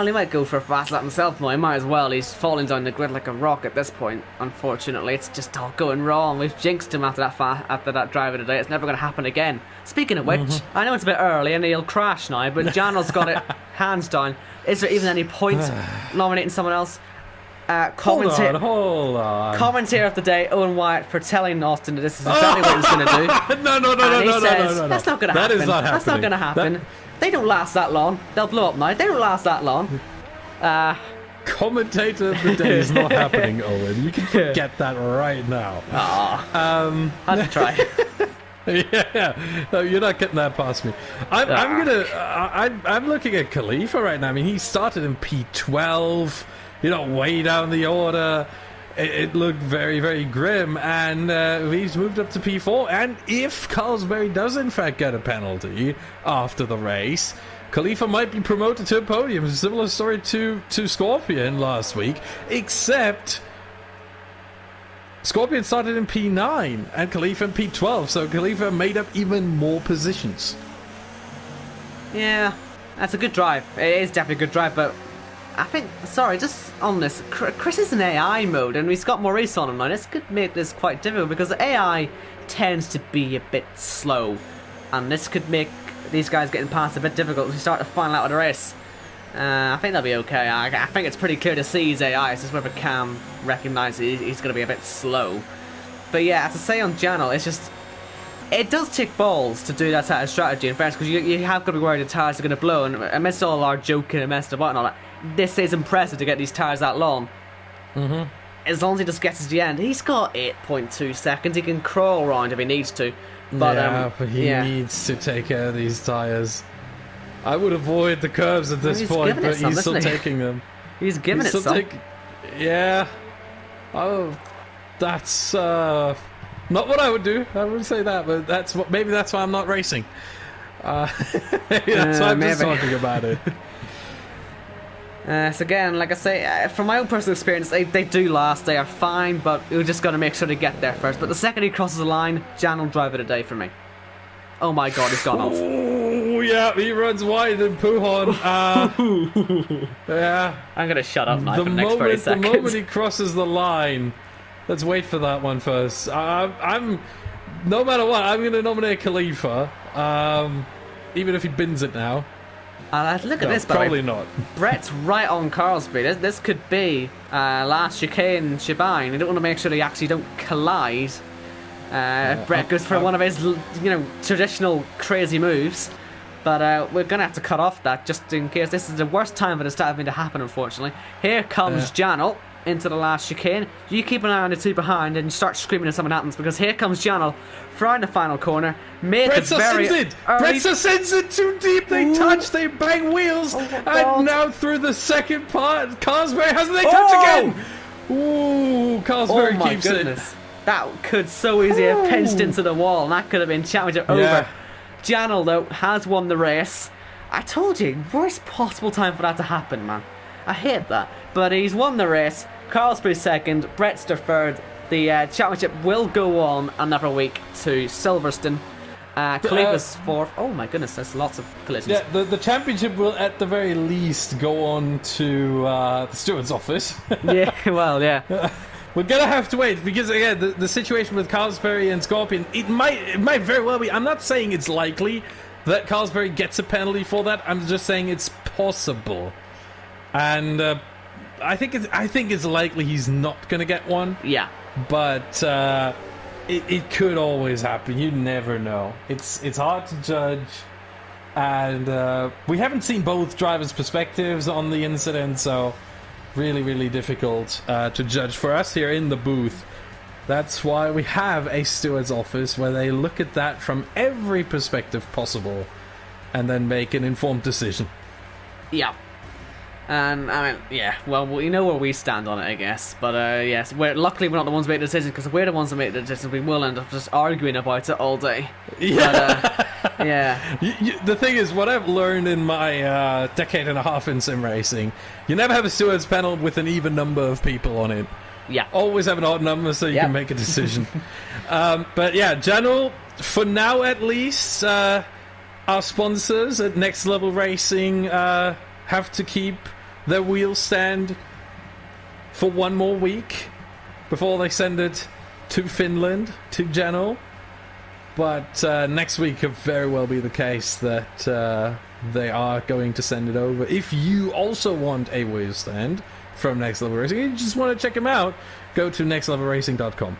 he might go for a fast lap himself now. He might as well. He's falling down the grid like a rock at this point. Unfortunately, it's just all going wrong. We've jinxed him after that driver today. It's never going to happen again. Speaking of which, I know it's a bit early and he'll crash now, but Jano's got it hands down. Is there even any point nominating someone else? Hold on. Commentator of the day, Owen Wyatt, for telling Austin that this is exactly what he's going to do. No. That's not going to happen. That is not happening. That's not going to happen. They don't last that long. They'll blow up now. They don't last that long. Commentator of the day is not happening, Owen. You can forget that right now. Had to try. Yeah, no, you're not getting that past me. I'm looking at Khalifa right now. I mean, he started in P12. Way down the order. It looked very, very grim, and he's moved up to P4. And if Carlsberry does in fact get a penalty after the race, Khalifa might be promoted to a podium. It's a similar story to Scorpion last week, except Scorpion started in P9 and Khalifa in P12, so Khalifa made up even more positions. Yeah, that's a good drive. It is definitely a good drive, but I think, just on this, Chris is in AI mode and he's got Maurice on him now. This could make this quite difficult because the AI tends to be a bit slow, and this could make these guys getting past a bit difficult as we start the final out of the race. I think they'll be okay. I think it's pretty clear to see his AI. It's just whether Cam recognises he's going to be a bit slow. But yeah, as I say on Jano, it's just, it does take balls to do that type of strategy in fairness, because you have got to be worried the tyres are going to blow, and amidst all our joking and messing about and all that, this is impressive to get these tyres that long. As long as he just gets to the end. He's got 8.2 seconds. He can crawl around if he needs to. But, but he needs to take care of these tyres. I would avoid the curves at this point, but he's still taking them. He's giving it some. Yeah. Oh, that's not what I would do. I wouldn't say that, but maybe that's why I'm not racing. That's why I'm just talking about it. So again, like I say, from my own personal experience, they do last, they are fine, but we're just got to make sure to get there first. But the second he crosses the line, Jan will drive it a day for me. Oh my god, he's gone off. Oh yeah, he runs wide and Pujon. Yeah. I'm going to shut up now for the next 30 seconds. The moment he crosses the line, let's wait for that one first. I'm no matter what, I'm going to nominate Khalifa, even if he bins it now. Look at No, this, by the way. probably not. Brett's right on Carlsby. This could be last chicane shebang. You don't want to make sure they actually don't collide. Brett goes for one of his, traditional crazy moves. But we're going to have to cut off that just in case. This is the worst time for this to have to happen, unfortunately. Here comes Janel into the last chicane. You keep an eye on the two behind and start screaming if something happens, because here comes Janel flying the final corner. Brett's ascended! Brett's ascended too deep! They touch, they bang wheels, and now through the second part, Carlsberg hasn't they touch again! Ooh, Carlsberg keeps it. That could so easily have pinched into the wall, and that could have been championship over. Janel, though, has won the race. I told you, worst possible time for that to happen, man. I hate that. But he's won the race. Carlsberg's second, Brett's the third. The championship will go on another week to Silverstone. Khalifa's fourth. Oh my goodness, there's lots of collisions. Yeah, the championship will at the very least go on to the steward's office. Yeah, well, yeah. We're gonna have to wait, because again, the situation with Carlsberg and Scorpion, it might very well be. I'm not saying it's likely that Carlsberg gets a penalty for that. I'm just saying it's possible, and I think it's likely he's not gonna get one. Yeah, but it could always happen. You never know. It's hard to judge, and we haven't seen both drivers' perspectives on the incident, so. Really difficult to judge for us here in the booth. That's why we have a steward's office where they look at that from every perspective possible and then make an informed decision. Yeah. And, well, we know where we stand on it, I guess. But, yes, luckily we're not the ones making the decisions, because if we're the ones that make the decisions, we will end up just arguing about it all day. Yeah. But, yeah. The thing is, what I've learned in my decade and a half in sim racing, you never have a stewards panel with an even number of people on it. Yeah. Always have an odd number so you can make a decision. But, yeah, General, for now at least, our sponsors at Next Level Racing have to keep their wheel stand for one more week before they send it to Finland, to Janel. But next week could very well be the case that they are going to send it over. If you also want a wheel stand from Next Level Racing, and you just want to check them out, go to nextlevelracing.com.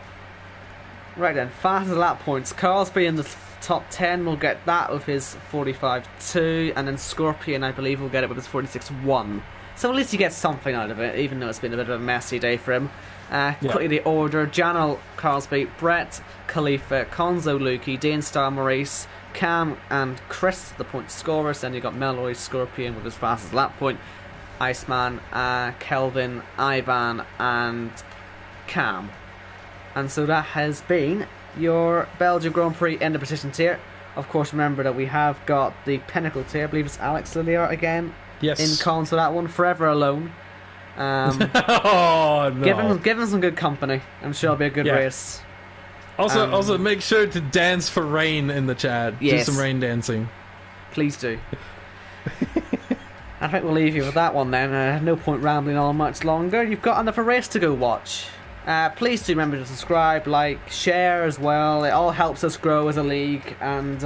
Right then, fastest lap points. Carlsby in the top 10 will get that with his 45.2, and then Scorpion, I believe, will get it with his 46.1. So at least he gets something out of it, even though it's been a bit of a messy day for him. Quickly the order: Janel, Carlsby, Brett, Khalifa, Konzo, Lukey, Dane Star, Maurice, Cam and Chris, the point scorers. Then you got Meloy, Scorpion with his fastest lap point, Iceman, Kelvin, Ivan and Cam. And so that has been your Belgium Grand Prix end of position tier. Of course, remember that we have got the Pinnacle tier. I believe it's Alex Lilliard again. Yes. In cons for that one, Forever Alone. Oh no! Give him some good company. I'm sure it'll be a good race. Also, make sure to dance for rain in the chat. Yes. Do some rain dancing. Please do. I think we'll leave you with that one then. No point rambling on much longer. You've got another race to go watch. Please do remember to subscribe, like, share as well. It all helps us grow as a league, and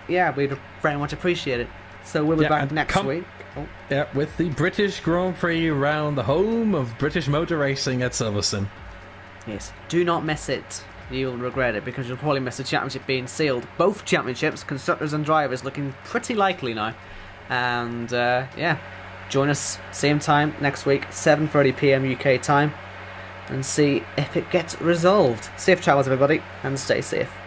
we'd very much appreciate it. So we'll be back next week. Oh. Yeah, with the British Grand Prix round, the home of British motor racing at Silverstone. Yes, do not miss it. You'll regret it, because you'll probably miss the championship being sealed. Both championships, constructors and drivers, looking pretty likely now. And join us same time next week, 7:30 PM UK time, and see if it gets resolved. Safe travels, everybody, and stay safe.